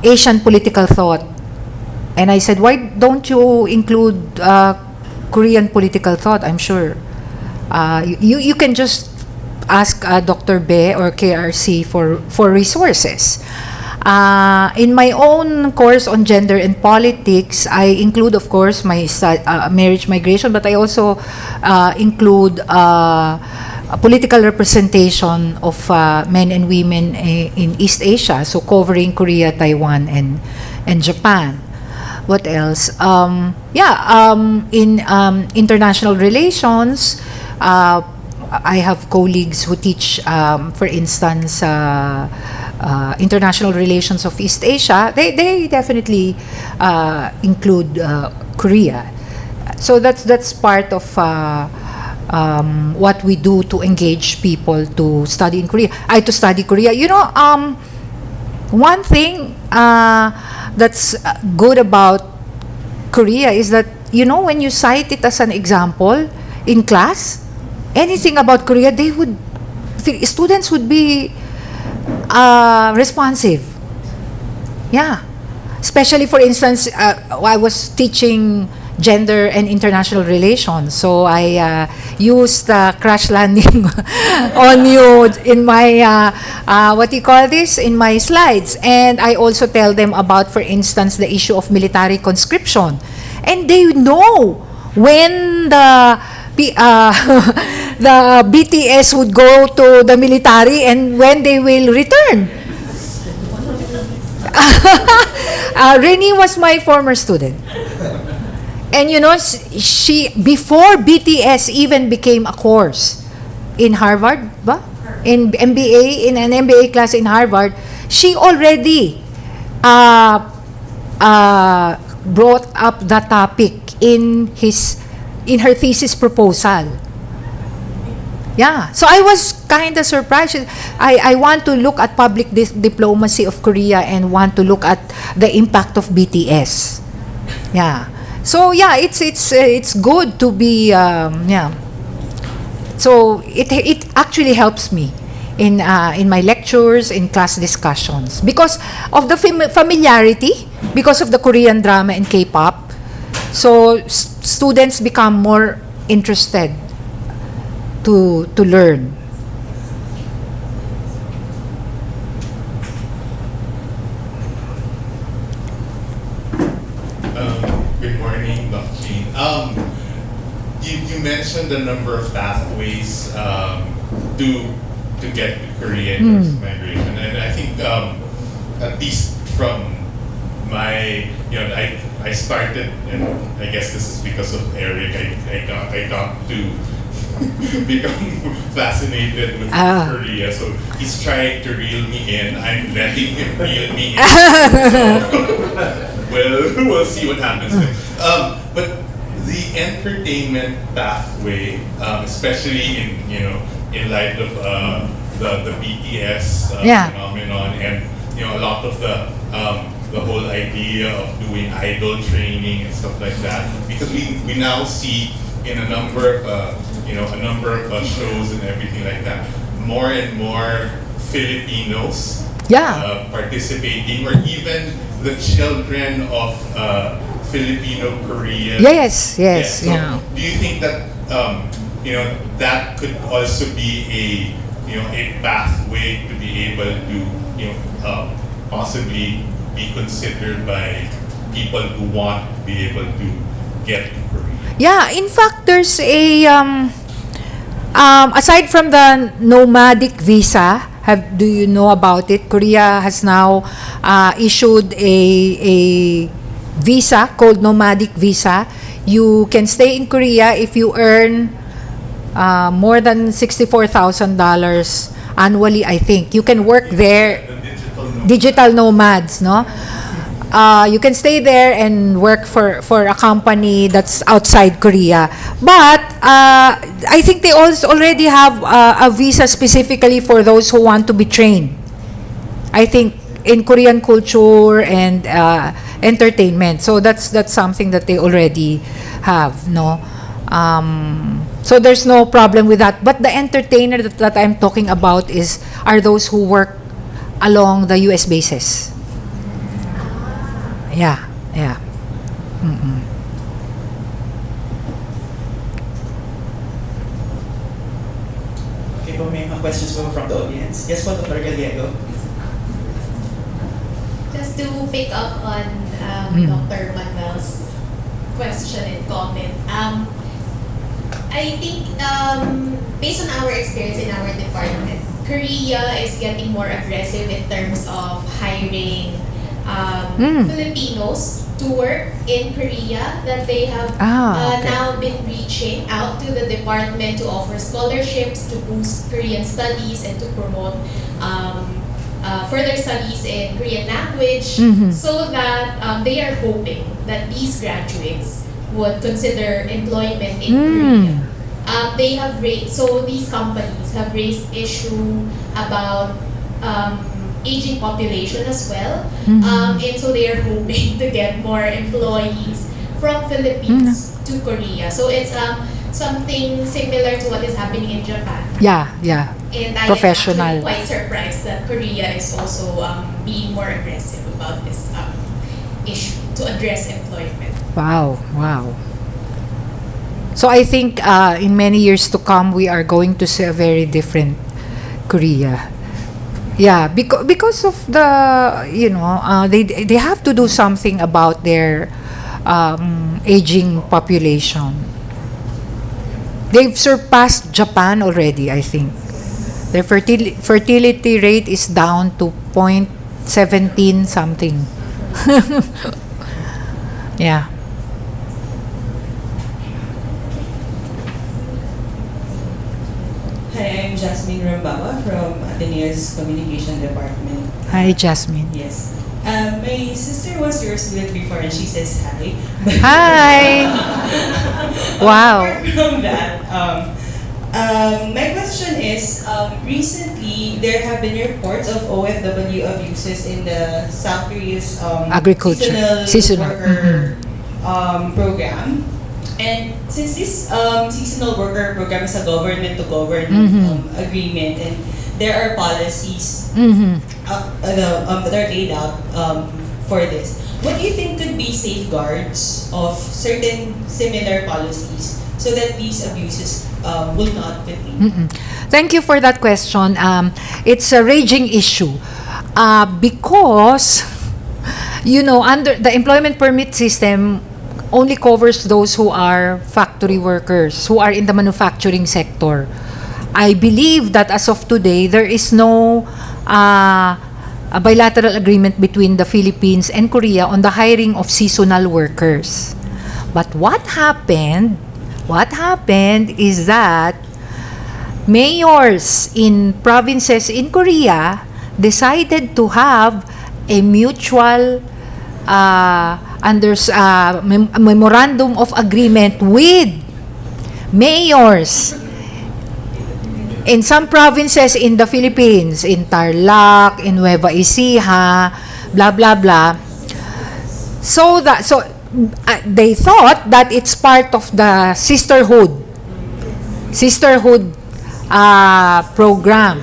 Asian political thought, and I said, why don't you include Korean political thought? I'm sure you can just ask Dr. Be or KRC for resources. In my own course on gender and politics, I include, of course, my marriage migration, but I also include a political representation of men and women in East Asia, so covering Korea, Taiwan, and Japan. What else? In international relations, I have colleagues who teach, for instance, international relations of East Asia. They definitely include Korea. So that's part of what we do to engage people to study in Korea. To study Korea. One thing that's good about Korea is that, when you cite it as an example in class, anything about Korea, students would be responsive. Yeah. Especially, for instance, I was teaching gender and international relations. So I used crash landing on you in my what do you call this, in my slides, and I also tell them about, for instance, the issue of military conscription, and they know when the BTS would go to the military and when they will return. Renee was my former student. And you know, she, before BTS even became a course in Harvard, in MBA, in an MBA class in Harvard, she already brought up the topic in her thesis proposal. Yeah, so I was kind of surprised. I want to look at public diplomacy of Korea and want to look at the impact of BTS. Yeah, so yeah, it's good to be yeah. So it actually helps me in my lectures, in class discussions, because of the familiarity, because of the Korean drama and K-pop. So students become more interested to learn. Good morning, Dr. Jean. You mentioned the number of pathways to get to Korean migration, and I think at least from my, I started, and I guess this is because of Eric. I got to become fascinated with Korea, so he's trying to reel me in. I'm letting him reel me in. So, we'll see what happens. But the entertainment pathway, especially in light of the BTS phenomenon, and a lot of the whole idea of doing idol training and stuff like that, because we now see in a number of shows and everything like that, more and more Filipinos participating, or even the children of Filipino Korean. Yes. So do you think that that could also be a pathway to be able to possibly be considered by people who want to be able to get to Korea? Yeah, in fact, there's a aside from the nomadic visa, do you know about it? Korea has now issued a visa called nomadic visa. You can stay in Korea if you earn more than $64,000 annually, I think. You can work there. Digital nomads, no? You can stay there and work for a company that's outside Korea. But I think they also already have a visa specifically for those who want to be trained, I think, in Korean culture and entertainment. So that's something that they already have, no? So there's no problem with that. But the entertainer that I'm talking about are those who work along the US bases. Yeah. Okay po, may mga questions po from the audience. Yes po, Dr. Gallego. Just to pick up on Dr. Manuel's question and comment, I think based on our experience in our department, Korea is getting more aggressive in terms of hiring Filipinos to work in Korea, that they have now been reaching out to the department to offer scholarships to boost Korean studies and to promote further studies in Korean language, so that they are hoping that these graduates would consider employment in Korea. They have these companies have raised issue about aging population as well, and so they are hoping to get more employees from Philippines to Korea. So it's something similar to what is happening in Japan. Yeah. And I Professional. am actually quite surprised that Korea is also being more aggressive about this issue to address employment. Wow, wow. So I think in many years to come, we are going to see a very different Korea. Yeah, because of the, they have to do something about their aging population. They've surpassed Japan already, I think. Their fertility rate is down to 0.17 something. Yeah. Hi, I'm Jasmine Rambawa from Ateneo's Communication Department. Hi, Jasmine. Yes. My sister was your student before and she says hi. Hi. Wow. Apart from that, my question is, recently there have been reports of OFW abuses in the South Korea's Agriculture. seasonal Seasonal. worker program. And since this seasonal worker program is a government-to-government agreement, and there are policies that are laid out for this, what do you think could be safeguards of certain similar policies so that these abuses will not continue? Thank you for that question. It's a raging issue because, under the employment permit system only covers those who are factory workers, who are in the manufacturing sector. I believe that as of today, there is no a bilateral agreement between the Philippines and Korea on the hiring of seasonal workers. But what happened is that mayors in provinces in Korea decided to have a mutual memorandum of agreement with mayors in some provinces in the Philippines, in Tarlac, in Nueva Ecija, blah blah blah. So they thought that it's part of the sisterhood program.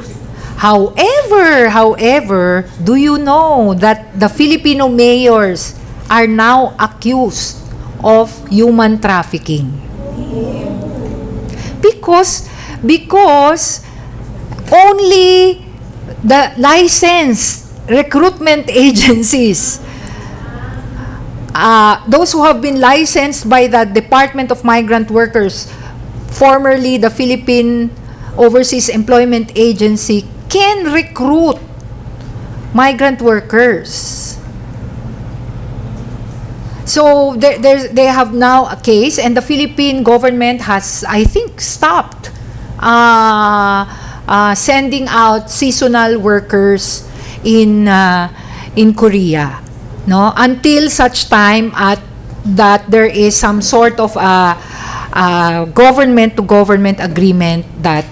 However, do you know that the Filipino mayors are now accused of human trafficking? Because only the licensed recruitment agencies, those who have been licensed by the Department of Migrant Workers, formerly the Philippine Overseas Employment Agency, can recruit migrant workers. So they have now a case, and the Philippine government has, I think, stopped sending out seasonal workers in Korea, until such time that there is some sort of government-to-government agreement that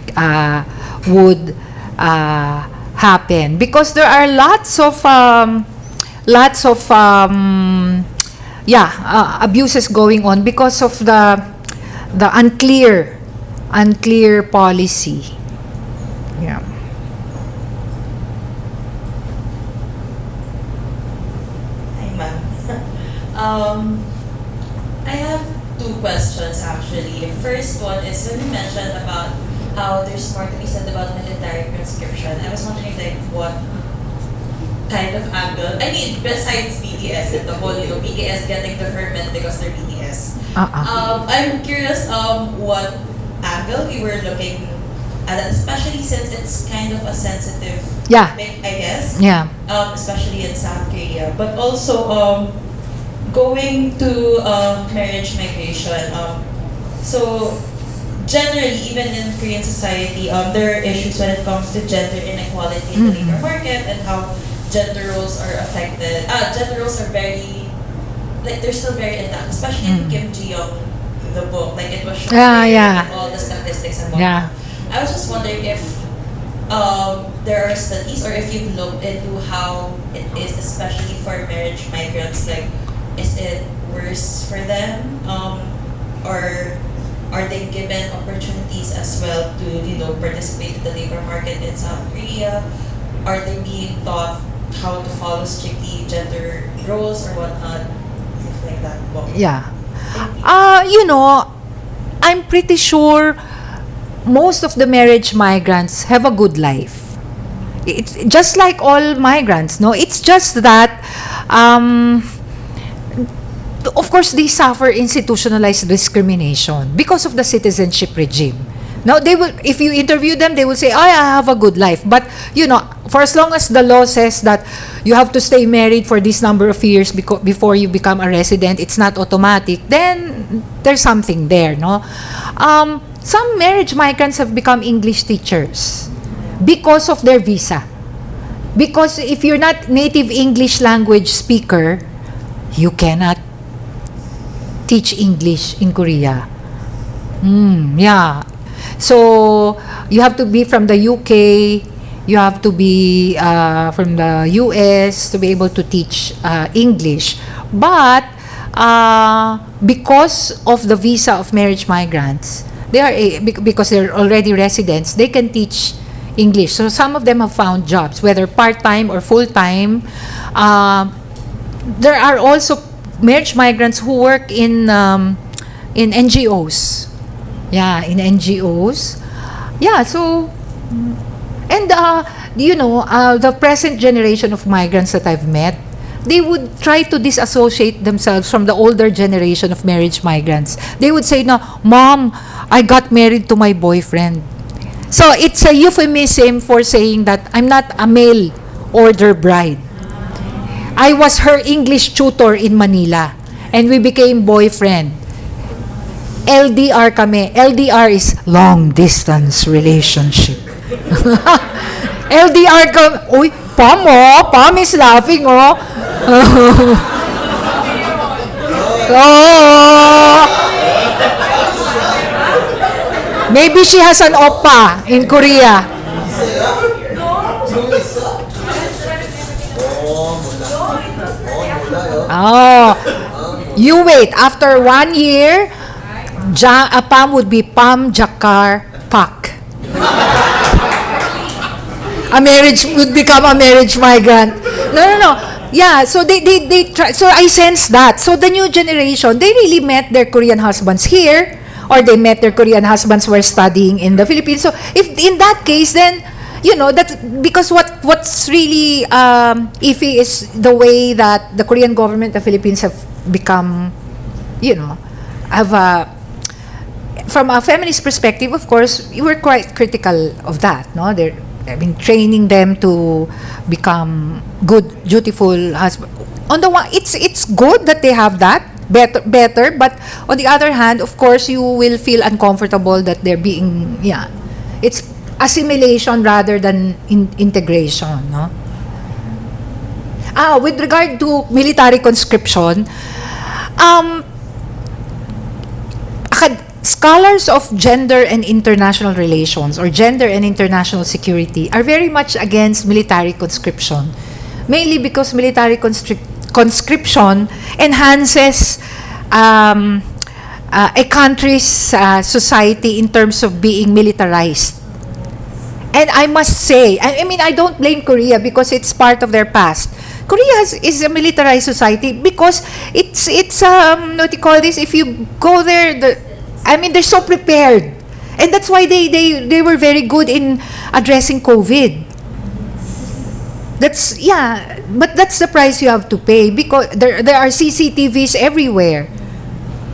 would happen, because there are lots of abuses going on because of the unclear policy. Yeah. Hi, ma'am. I have two questions actually. The first one is when you mentioned about how there's more to be said about military conscription. I was wondering what kind of angle, besides BTS and the whole BTS getting deferment because they're BTS. I'm curious what angle you were looking at, especially since it's kind of a sensitive topic, I guess. Yeah. Especially in South Korea. But also going to marriage migration. So generally, even in Korean society, there are issues when it comes to gender inequality in the labor market and how gender roles are affected. Gender roles are very, they're still very intact, especially in Kim Ji-young, the book. It was showing all the statistics and whatnot. Yeah. I was just wondering if there are studies, or if you've looked into how it is, especially for marriage migrants. Is it worse for them, or are they given opportunities as well to participate in the labor market in South Korea? Are they being taught how to follow strictly gender roles or whatnot? like that po. Yeah. You know, I'm pretty sure most of the marriage migrants have a good life. It's just like all migrants, no? It's just that, of course, they suffer institutionalized discrimination because of the citizenship regime. Now, they will, if you interview them, they will say, I have a good life. But, you know, for as long as the law says that you have to stay married for this number of years before you become a resident, it's not automatic, then there's something there, no? Some marriage migrants have become English teachers because of their visa. Because if you're not native English language speaker, you cannot teach English in Korea. Yeah. So, you have to be from the UK, you have to be from the US to be able to teach English. But, because of the visa of marriage migrants, because they're already residents, they can teach English. So, some of them have found jobs, whether part-time or full-time. There are also marriage migrants who work in NGOs. Yeah, in NGOs. Yeah, so, and you know, the present generation of migrants that I've met, they would try to disassociate themselves from the older generation of marriage migrants. They would say, no, Mom, I got married to my boyfriend. So, it's a euphemism for saying that I'm not a mail order bride. I was her English tutor in Manila, and we became boyfriend. LDR kami. LDR is long distance relationship. LDR kami. Uy, Pam oh. Pam is laughing oh. Oh. Maybe she has an oppa in Korea. Oh. You wait. After 1 year, Pam would be Pam Jakar Pak. A marriage would become a marriage migrant. No. Yeah, so they try. So I sense that. So the new generation, they really met their Korean husbands here, or they met their Korean husbands who were studying in the Philippines. So if in that case, then you know that's because what's really iffy is the way that the Korean government, the Philippines have become, you know, have a. From a feminist perspective, of course, we were quite critical of that. No, I've been training them to become good, dutiful husbands. On the one, it's good that they have that better. But on the other hand, of course, you will feel uncomfortable that they're being it's assimilation rather than integration. No. With regard to military conscription, scholars of gender and international relations or gender and international security are very much against military conscription, mainly because military conscription enhances a country's society in terms of being militarized. And I must say, I mean, I don't blame Korea because it's part of their past. Korea is a militarized society because it's what do you call this? If you go there, they're so prepared. And that's why they were very good in addressing COVID. But that's the price you have to pay because there are CCTVs everywhere.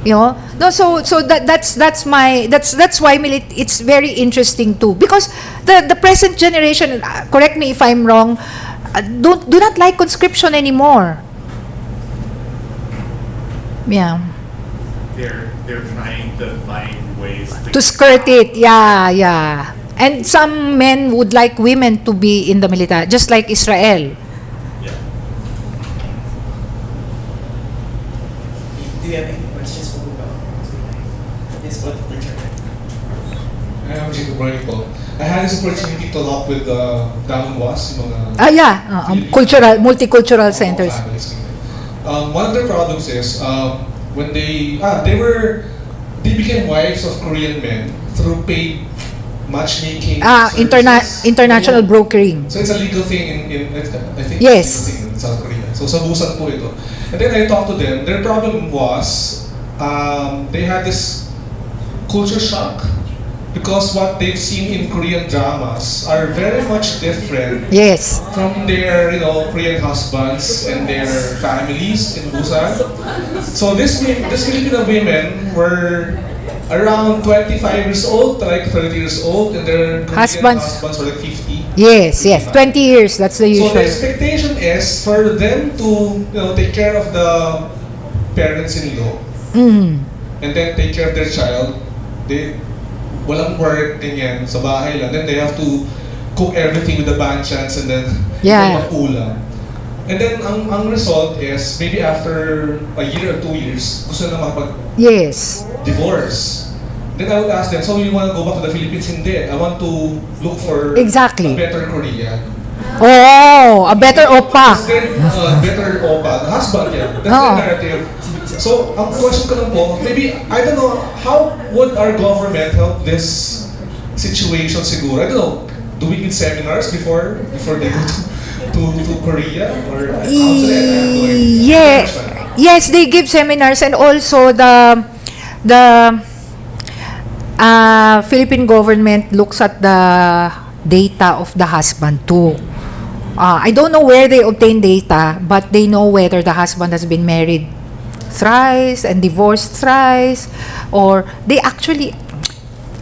You know? No, so that's why it's very interesting too. Because the present generation, correct me if I'm wrong, do not like conscription anymore. Yeah. They're trying to find ways to skirt it. Yeah. And some men would like women to be in the military, just like Israel. Yeah. Do you have any questions for Google? Yes, what Good morning po. I had this opportunity to talk with Damanwas, mga multicultural centers. One of their problems is when they became wives of Korean men through paid matchmaking services. International brokering. So it's a legal thing in I think yes. it's a legal thing in South Korea. So sa Busan po ito. And then I talked to them. Their problem was they had this culture shock because what they've seen in Korean dramas are very much different Yes. from their, Korean husbands and their families in Busan. So this Filipino women were around 25 years old to like 30 years old, and their Korean Husbands. husbands were like 50. Yes, 20 years, that's the So the usual. expectation is for them to, take care of the parents-in-law and then take care of their child. They walang work, ganyan, sa bahay lang. Then they have to cook everything with the banchans and then ulam. And then ang result is maybe after a year or 2 years, gusto na Yes. divorce. Then I would ask them, so you want to go back to the Philippines? Hindi. I want to look for Exactly. a better Korea. Oh, a better opa. Better opa. The husband, yeah. That's Oo. the narrative. So, ang question ko lang po, maybe, I don't know, how would our government help this situation siguro? I don't know, do we need seminars before they go to Korea? Or how should I do it? Yeah. Yes, they give seminars, and also the Philippine government looks at the data of the husband too. I don't know where they obtain data, but they know whether the husband has been married thrice and divorced thrice, or they actually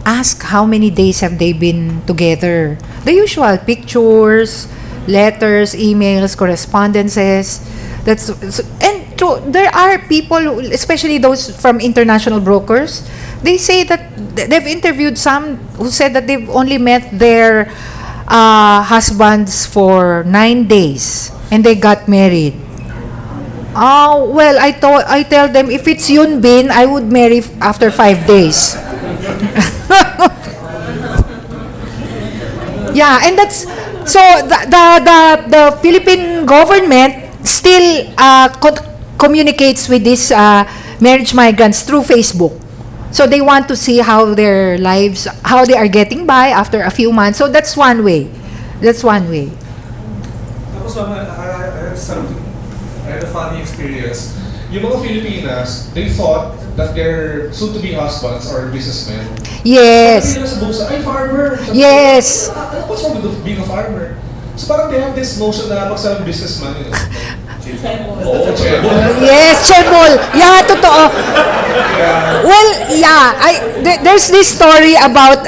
ask how many days have they been together. The usual pictures, letters, emails, correspondences. There are people, especially those from international brokers, they say that they've interviewed some who said that they've only met their husbands for 9 days and they got married. Well, I tell them, if it's Yun Bin, I would marry after 5 days. Yeah, and that's so the Philippine government still communicates with these marriage migrants through Facebook. So they want to see how their lives, how they are getting by after a few months. So that's one way. That's one way. Tapos I had a funny experience. Yung mga Filipinas, they thought that their soon-to-be husbands are businessmen. Yes. Sabi nila sa busa, ay, farmer. Yes. What's wrong with being a farmer? So parang they have this notion na magsabing businessman, Oo, chebol. Yes, chebol. Yeah, totoo. Well, yeah, there's this story about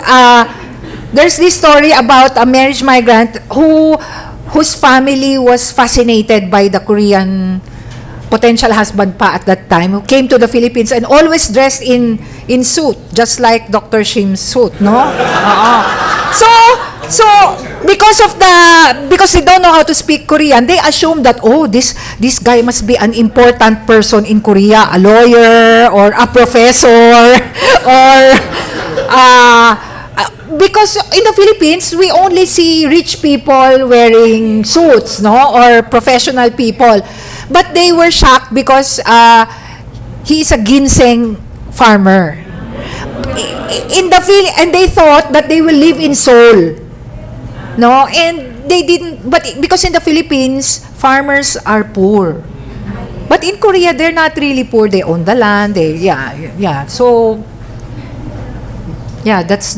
a marriage migrant whose family was fascinated by the Korean potential husband pa at that time, who came to the Philippines and always dressed in suit, just like Dr. Shim's suit, no? So because they don't know how to speak Korean, they assume that this guy must be an important person in Korea, a lawyer or a professor or because in the Philippines we only see rich people wearing suits, no, or professional people. But they were shocked because he is a ginseng farmer. And they thought that they will live in Seoul. No, and they didn't, but because in the Philippines, farmers are poor. But in Korea, they're not really poor. They own the land. So, yeah, that's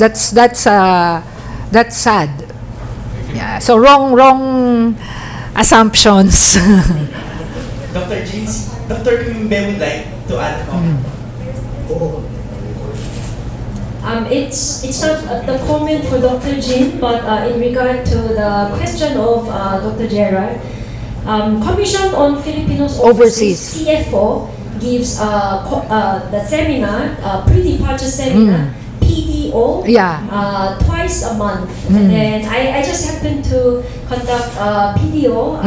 sad. Yeah, so wrong assumptions. Dr. Jeans, Dr. Kimbe would like to add on. It's not the comment for Dr. Jin, but in regard to the question of Dr. Gerard, Commission on Filipinos Overseas, CFO, gives the seminar, pre-departure seminar, PDO, twice a month. And then I just happened to conduct PDO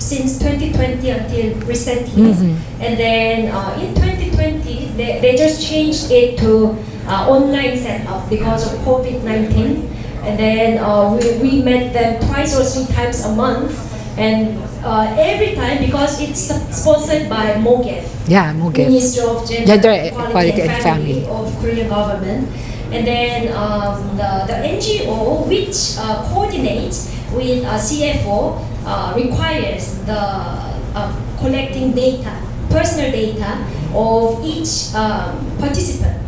since 2020 until recently. And then in 2020, they just changed it to online setup because of COVID-19. And then we met them twice or 3 times a month. And every time, because it's sponsored by MOGEF, MOGEF, Ministry of Gender Equality and Family of Korean government. And then the NGO, which coordinates with CFO, requires the collecting data, personal data of each participant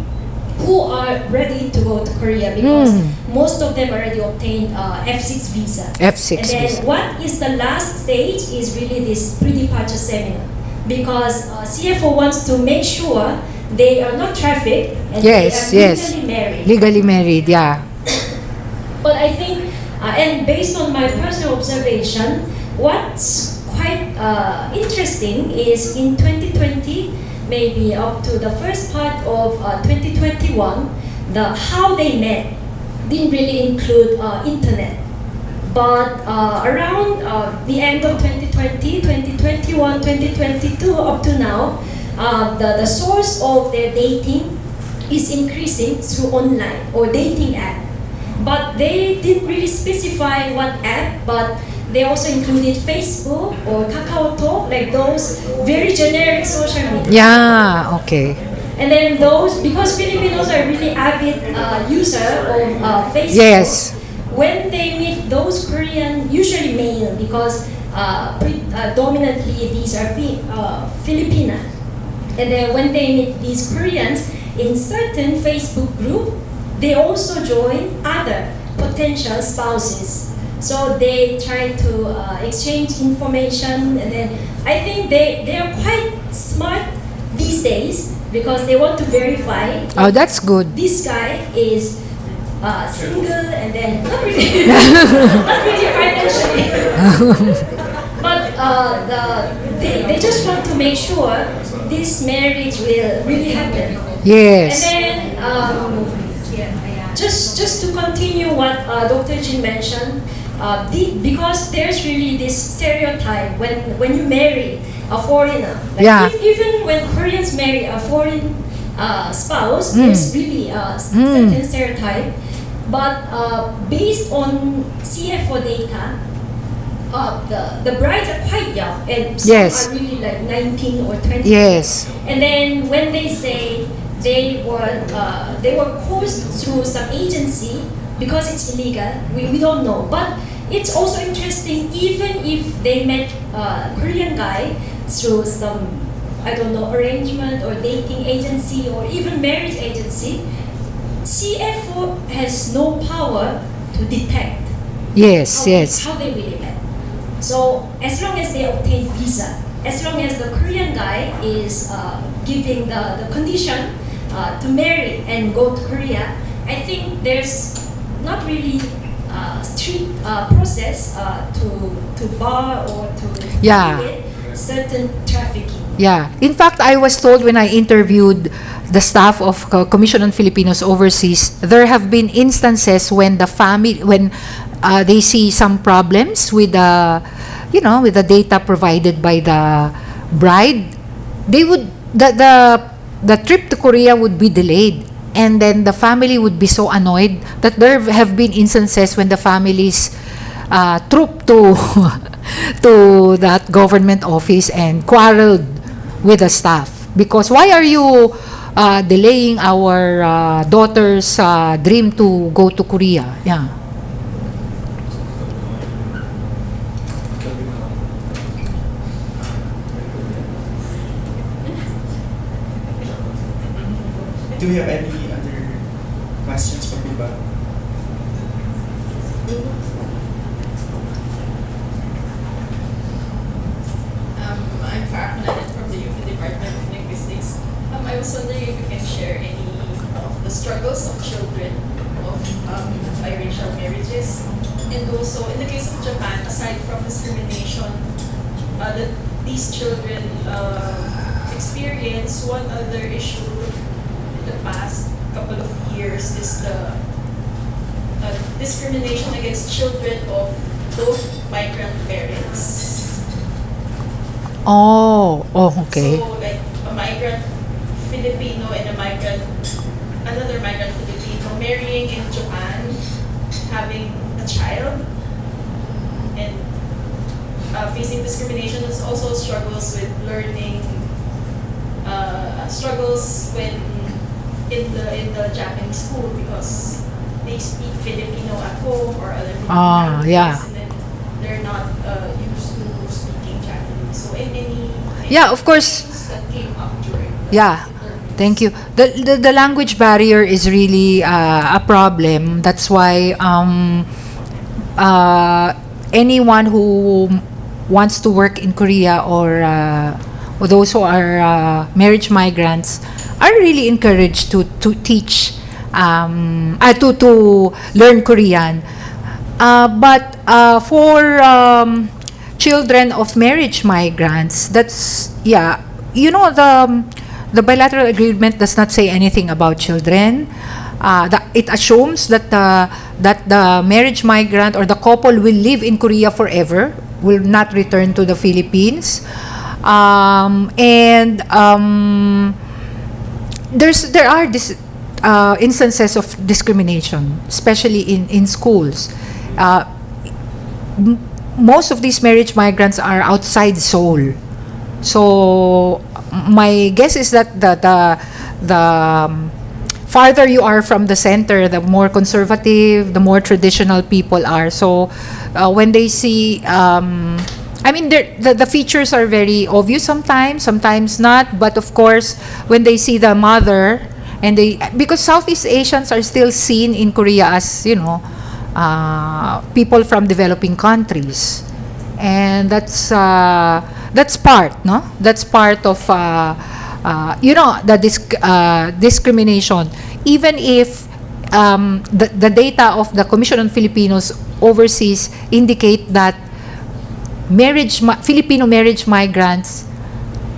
who are ready to go to Korea, because most of them already obtained F6 visa. F6 and then visa. what is the last stage is really this pre-departure seminar, because CFO wants to make sure they are not trafficked and Yes, they are yes. legally married. Legally married, yeah. But I think, and based on my personal observation, what's quite interesting is in 2020, maybe up to the first part of 2021, how they met didn't really include internet. But around the end of 2020, 2021, 2022, up to now, the source of their dating is increasing through online or dating app. But they didn't really specify what app, but they also included Facebook or KakaoTalk, like those very generic social media. Yeah, okay. And then those, because Filipinos are really avid user of Facebook, Yes. when they meet those Korean, usually male, because dominantly these are Filipina. And then when they meet these Koreans in certain Facebook group, they also join other potential spouses. So they try to exchange information, and then I think they are quite smart these days, because they want to verify Oh, that's good. this guy is single, and then not really, not really financially, but they just want to make sure this marriage will really happen. Yes. And then just to continue what Dr. Jin mentioned, because there's really this stereotype when you marry a foreigner. Like Yeah. Even when Koreans marry a foreign spouse, there's really a certain stereotype. But based on CFO data, the brides are quite young, and some Yes. are really like 19 or 20. Yes. And then when they say they were coerced through some agency because it's illegal, we don't know. But it's also interesting, even if they met a Korean guy through some, I don't know, arrangement or dating agency or even marriage agency, CFO has no power to detect Yes, yes. how they really met. So as long as they obtain visa, as long as the Korean guy is giving the condition to marry and go to Korea, I think there's not really strict process to bar or to Yeah. prohibit certain trafficking. Yeah. In fact, I was told when I interviewed the staff of Commission on Filipinos Overseas, there have been instances when the family, when they see some problems with with the data provided by the bride, they would the trip to Korea would be delayed, and then the family would be so annoyed that there have been instances when the families trooped to to that government office and quarreled with the staff, because why are you delaying our daughter's dream to go to Korea? Yeah. Do we have any other questions from you? I'm Farah from the UP Department of Linguistics. I was wondering if you can share any of the struggles of children of biracial marriages, and also in the case of Japan, aside from discrimination that these children experience, one other issue in the past couple of years is the discrimination against children of both migrant parents. Oh, okay. So like a migrant Filipino and another migrant Filipino marrying in Japan, having a child, and facing discrimination. Is also struggles with learning, struggles when in the Japanese school because they speak Filipino at home or other Filipino languages, and then they're not used to speaking Japanese. So any of course. things that came up during Thank you. The language barrier is really a problem. That's why anyone who wants to work in Korea or those who are marriage migrants are really encouraged to teach to learn Korean. But for children of marriage migrants, that's the bilateral agreement does not say anything about children. It assumes that the marriage migrant or the couple will live in Korea forever, will not return to the Philippines, there are instances of discrimination, especially in schools. Most of these marriage migrants are outside Seoul, so my guess is that the farther you are from the center, the more conservative, the more traditional people are. So when they see, the features are very obvious sometimes not. But of course, when they see the mother, because Southeast Asians are still seen in Korea as people from developing countries, and that's part of the discrimination. Even if the data of the Commission on Filipinos overseas indicate that Filipino marriage migrants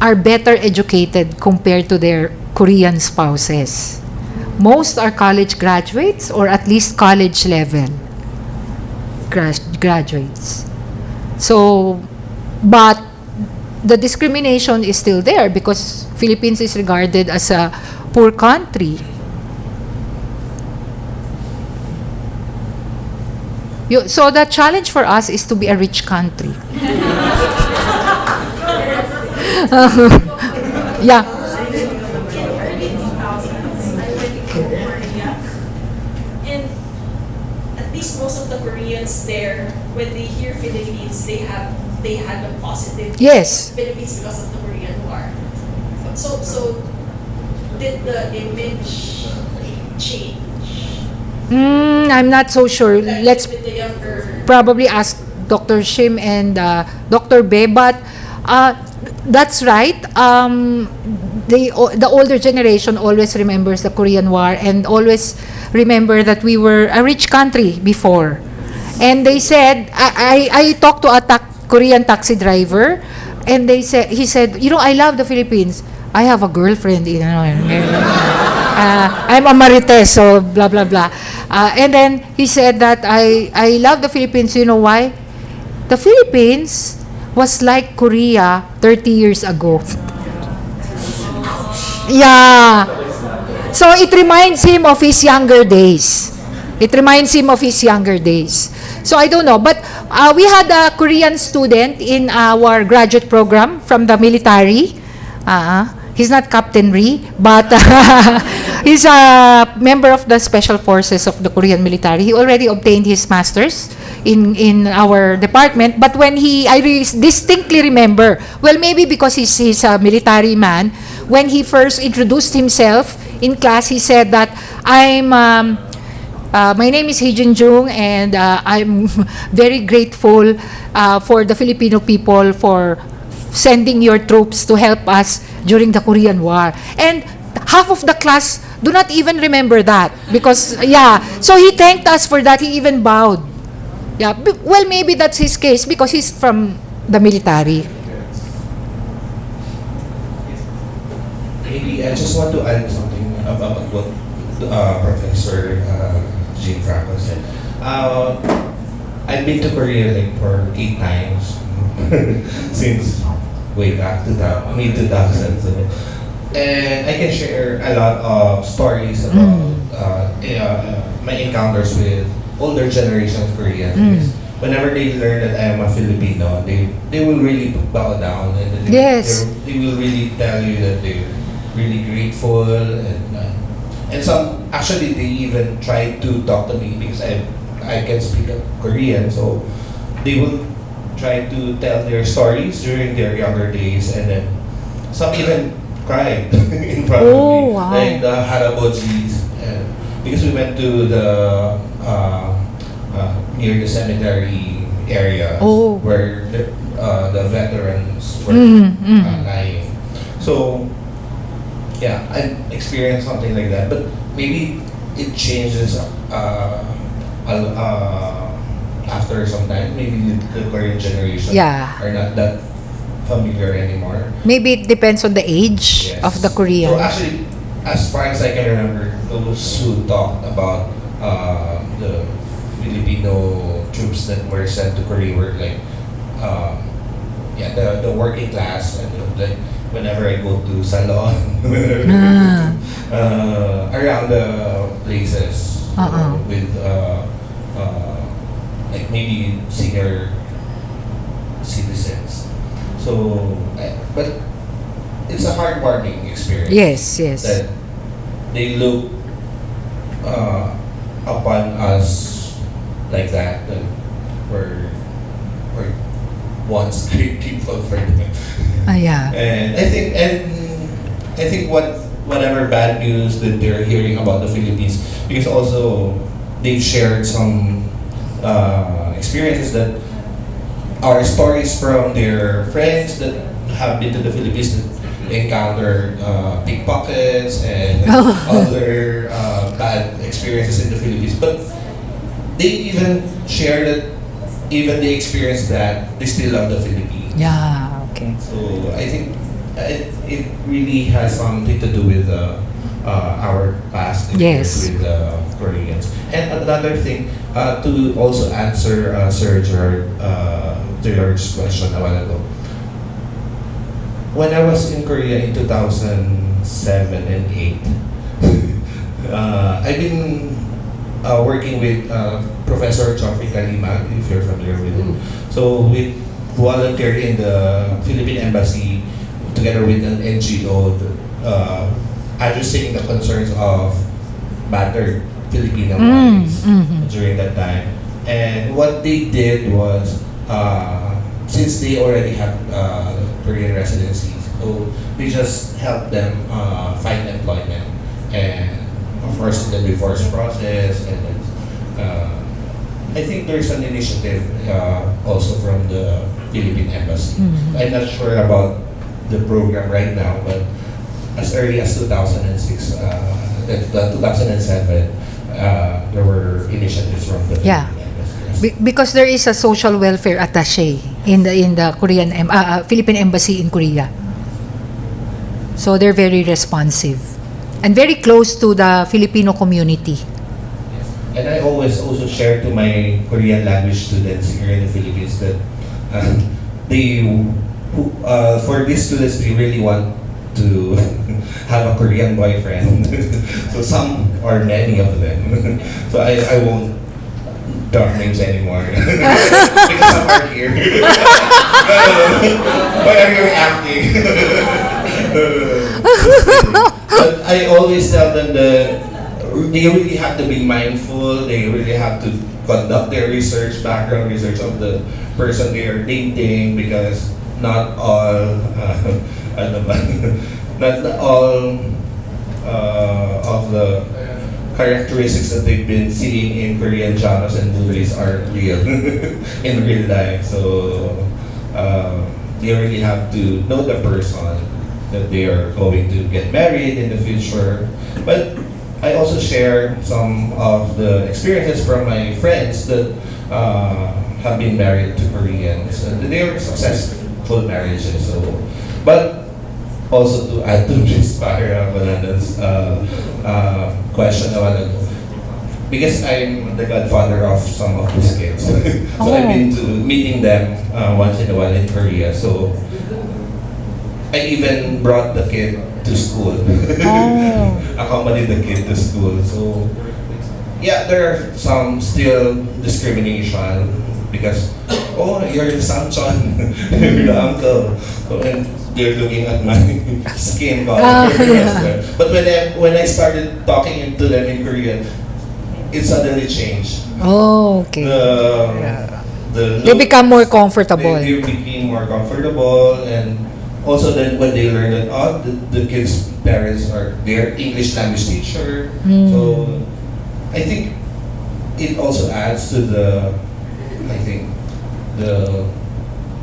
are better educated compared to their Korean spouses. Most are college graduates or at least college level graduates. So, but the discrimination is still there because Philippines is regarded as a poor country. So the challenge for us is to be a rich country. Yeah. And at least most of the Koreans there, when they hear Philippines, they had a positive Philippines because of the Korean War. So did the image change? I'm not so sure. Let's probably ask Dr. Shim and Dr. Be, but that's right. The older generation always remembers the Korean War and always remember that we were a rich country before. And they said, I talked to a Korean taxi driver, and he said, I love the Philippines. I have a girlfriend, I'm a Marites, so blah blah blah. And then he said that I love the Philippines. You know why? The Philippines was like Korea 30 years ago. Yeah. So it reminds him of his younger days. So I don't know, but we had a Korean student in our graduate program from the military. He's not Captain Ri, but he's a member of the special forces of the Korean military. He already obtained his master's in our department. But when I distinctly remember, well, maybe because he's a military man, when he first introduced himself in class, he said that my name is Hee-jun Jung, and I'm very grateful for the Filipino people for sending your troops to help us during the Korean War. And half of the class do not even remember that because, so he thanked us for that. He even bowed. Yeah, well, maybe that's his case because he's from the military. Maybe I just want to add something about what Professor Franco said. I've been to Korea like for 8 times since way back to the mid-2000s. And I can share a lot of stories about my encounters with older generation of Koreans. Whenever they learn that I am a Filipino, they will really bow down, and they will really tell you that they're really grateful, and some actually they even tried to talk to me because I can speak Korean, so they will try to tell their stories during their younger days, and then some even cried in front of me, like the harabojis, because we went to the near the cemetery area where the veterans were lying. So yeah, I experienced something like that, but maybe it changes after some time. Maybe the Korean generation are not that familiar anymore. Maybe it depends on the age of the Korean. So actually, as far as I can remember, those who talked about the Filipino troops that were sent to Korea were like, the working class, and like whenever I go to salon, around the places with like maybe senior citizens. So, but it's a heartwarming experience. Yes. That they look upon us like that we're once great people for them. And I think whatever bad news that they're hearing about the Philippines, because also they've shared some experiences that are stories from their friends that have been to the Philippines that encountered pickpockets and other bad experiences in the Philippines. But they even share that even they experienced that, they still love the Philippines. Yeah, okay. So I think it really has something to do with our past experience with Koreans. And another thing, to also answer Sir George's question a while ago. When I was in Korea in 2007 and 8, I've been working with Professor Geoffrey Kalima, if you're familiar with him. So we volunteered in the Philippine Embassy together with an NGO addressing the concerns of battered Filipino bodies during that time. And what they did was, since they already have Korean residencies, so they just helped them find employment, and of course in the divorce process, and then I think there's an initiative also from the Philippine Embassy. I'm not sure about the program right now, but as early as 2006, 2007, there were initiatives from the Philippine Embassy. Because there is a social welfare attaché in the Korean Philippine Embassy in Korea. So they're very responsive and very close to the Filipino community. And I always also share to my Korean language students here in the Philippines that for these students, they really want to have a Korean boyfriend. So some or many of them. So I won't talk names anymore because some are here. Why are you acting? But I always tell them that they really have to be mindful. They really have to conduct their research, background research of the person they are dating, because not all of the characteristics that they've been seeing in Korean dramas and movies are real in real life. So they really have to know the person that they are going to get married in the future. But I also share some of the experiences from my friends that have been married to Koreans. They are successful marriages. So, but also to add to this Fernando's question a while ago, because I'm the godfather of some of these kids, so I've been to meeting them once in a while in Korea. So I even brought the kid to school, accompanied the kid to school. So yeah, there are some still discrimination because you're the Samson, you're the uncle. So, they're looking at my skin color. But when I started talking to them in Korean, it suddenly changed. Oh, okay. They Look, become more comfortable. They became more comfortable, and also then when they learn that the kids' parents are their English language teacher, so I think it also adds to the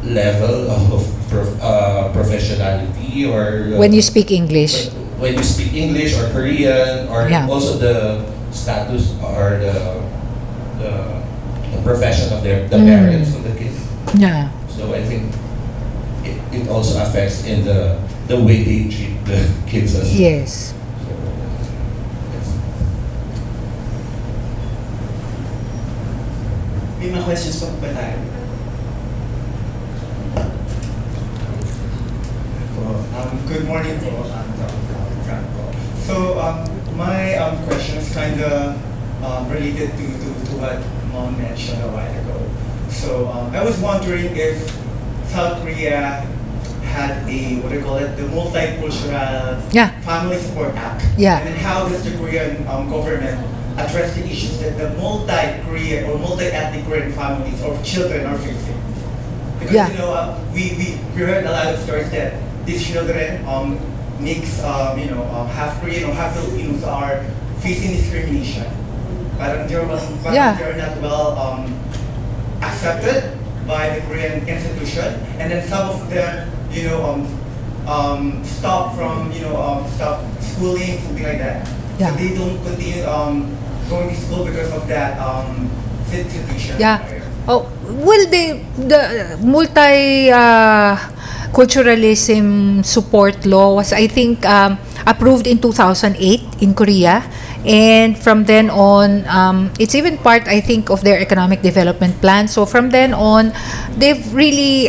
level of professionality or When you speak English. when you speak English or Korean, or also the status or the profession of the parents of the kids. Yeah. So I think it also affects in the way they treat the kids as well. Yes. May mga questions po ba tayo? Good morning po, I'm Dr. Franco. So my question is kind of related to what Mom mentioned a while ago. So I was wondering if South Korea had the Multicultural Family Support Act. Yeah. And then how does the Korean government address the issues that the multi-Korean or multi-ethnic Korean families or children are facing? Because we heard a lot of stories that these children half Korean or half Filipinos are facing discrimination. Parang they're not well accepted by the Korean institution, and then some of them stop from stop schooling, something like that. So they don't continue going to school because of that situation. Oh, well, the multiculturalism support law was, I think, approved in 2008 in Korea, and from then on, it's even part, I think, of their economic development plan. So from then on, they've really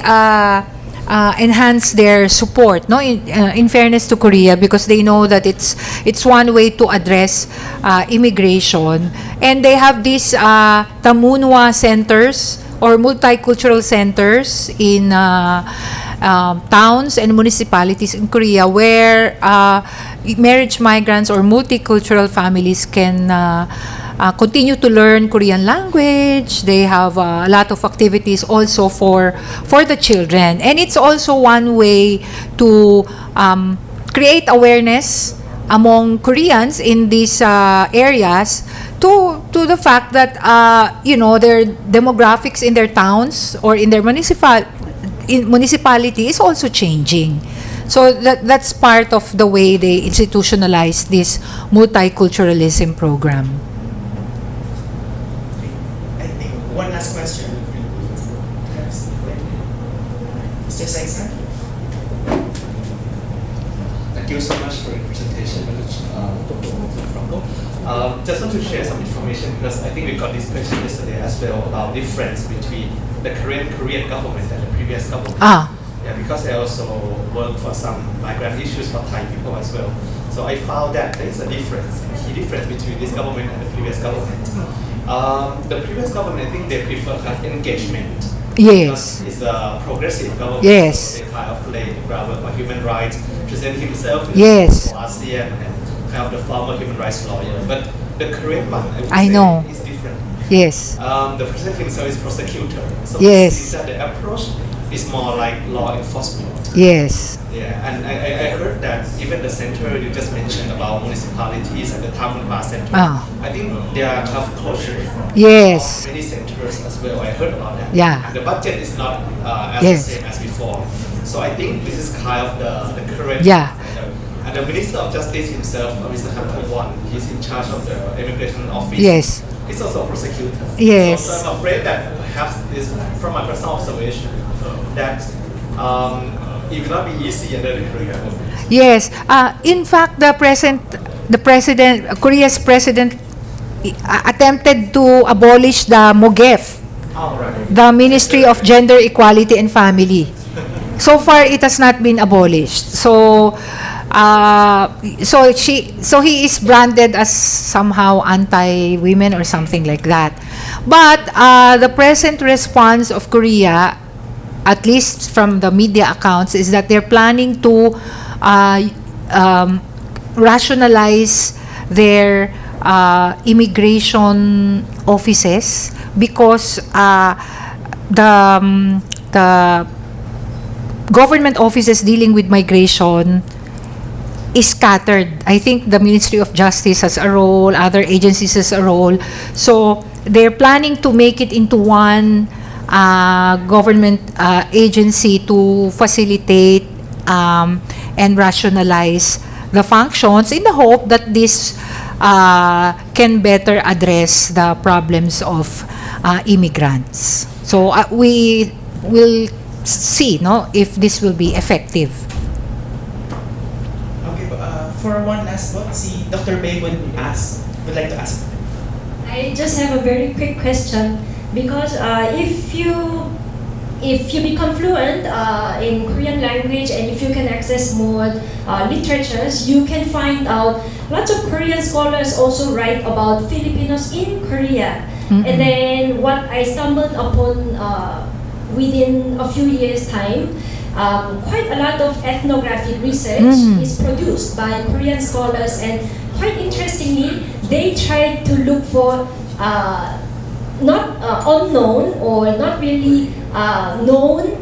enhance their support, no, in fairness to Korea, because they know that it's one way to address immigration, and they have these Tamunwa centers or multicultural centers in towns and municipalities in Korea where marriage migrants or multicultural families can continue to learn Korean language. They have a lot of activities also for the children, and it's also one way to create awareness among Koreans in these areas to the fact that their demographics in their towns or in their municipality is also changing. So that's part of the way they institutionalize this multiculturalism program. One last question. Mr. Sengsan? Thank you so much for your presentation, Dr. Franco. Just want to share some information because I think we got this question yesterday as well about difference between the Korean government and the previous government. Yeah, because I also work for some migrant issues for Thai people as well. So I found that there is a difference, a key difference between this government and the previous government. The previous government, I think they prefer kind of engagement. Yes. Because it's a progressive government. Yes. So they kind of play the groundwork for human rights, present himself as ASEAN and kind of the former human rights lawyer. But the Korean one, I would say, is different. Yes. The president himself is prosecutor. So yes. That the approach is more like law enforcement. Yes. Yeah, and I heard that even the center you just mentioned about municipalities and the town center, I think they are tough closure. Yes. Many centers as well. I heard about that. Yeah. And the budget is not as the same as before. So I think this is kind of the current. Yeah. And the Minister of Justice himself, Mr. Han Tae-won, he's in charge of the immigration office. Yes. He's also a prosecutor. Yes. So I'm afraid that perhaps this, from my personal observation, that it will not be easy under the Korean government. Yes. In fact, Korea's president attempted to abolish the MOGEF, the Ministry of Gender Equality and Family. So far, it has not been abolished. So he is branded as somehow anti-women or something like that. But the present response of Korea at least from the media accounts, is that they're planning to rationalize their immigration offices because the government offices dealing with migration is scattered. I think the Ministry of Justice has a role, other agencies has a role. So they're planning to make it into one government agency to facilitate and rationalize the functions in the hope that this can better address the problems of immigrants. So we will see, no, if this will be effective. Okay, for one last vote, si Dr. Bay would like to ask. I just have a very quick question because if you become fluent in Korean language and if you can access more literatures, you can find out lots of Korean scholars also write about Filipinos in Korea. Mm-hmm. And then what I stumbled upon within a few years' time, quite a lot of ethnographic research is produced by Korean scholars, and quite interestingly, they try to look for not unknown or not really known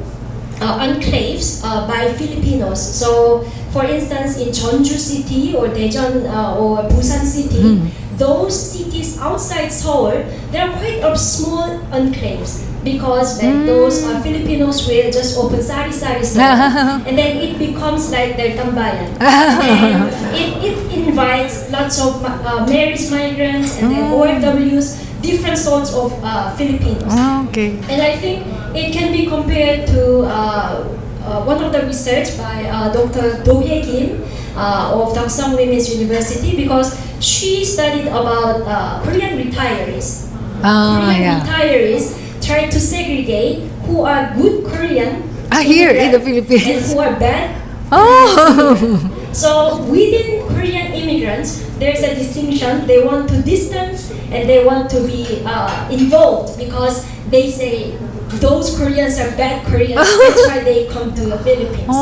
enclaves by Filipinos. So, for instance, in Jeonju City or Daejeon or Busan City, those cities outside Seoul, there are quite of small enclaves because like those Filipinos will just open sari-sari store and then it becomes like their tambayan. And it invites lots of married migrants and then OFWs, different sorts of Filipinos. Okay. And I think it can be compared to one of the research by Dr. Do Hye Kim of Daksang Women's University, because she studied about Korean retirees. Retirees try to segregate who are good Korean here in the Philippines and who are bad. So within Korean immigrants, there's a distinction. They want to distance and they want to be involved because they say those Koreans are bad Koreans. That's why they come to the Philippines.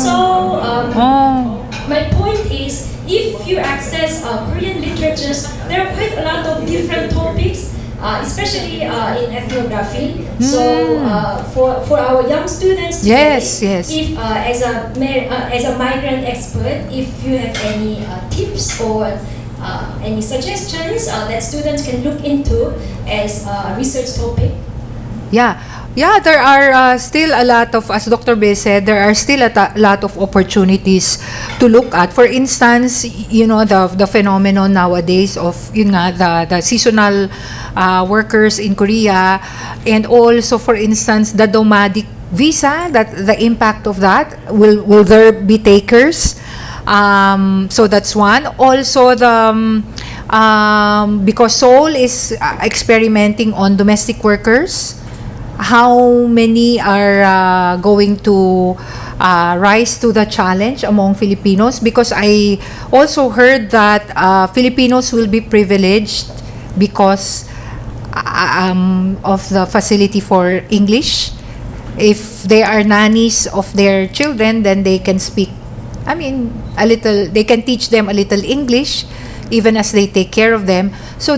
So my point is, if you access Korean literatures, there are quite a lot of different topics, especially in ethnography. So for our young students today, if as a migrant expert, if you have any tips or any suggestions that students can look into as a research topic. Yeah, there are still a lot of, as Dr. Bay said, there are still a lot of opportunities to look at. For instance, you know, the phenomenon nowadays of the seasonal workers in Korea, and also, for instance, the nomadic visa, that the impact of that, will there be takers? So that's one. Also, the because Seoul is experimenting on domestic workers, how many are going to rise to the challenge among Filipinos? Because I also heard that Filipinos will be privileged because of the facility for English. If they are nannies of their children, then they can speak, a little, they can teach them a little English even as they take care of them. So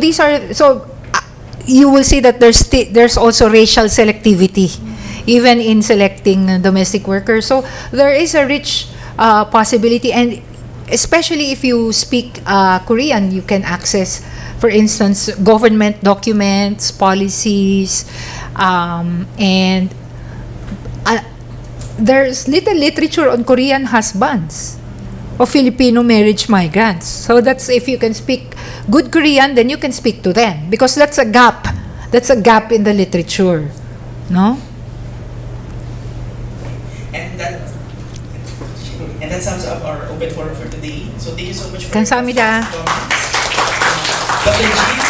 you will see that there's also racial selectivity even in selecting domestic workers. So there is a rich possibility, and especially if you speak Korean, you can access, for instance, government documents, policies, and there's little literature on Korean husbands of Filipino marriage migrants. So that's, if you can speak good Korean, then you can speak to them, because that's a gap. That's a gap in the literature, no? And that sums up our open forum for today. So thank you so much for 감사합니다. Dr. G.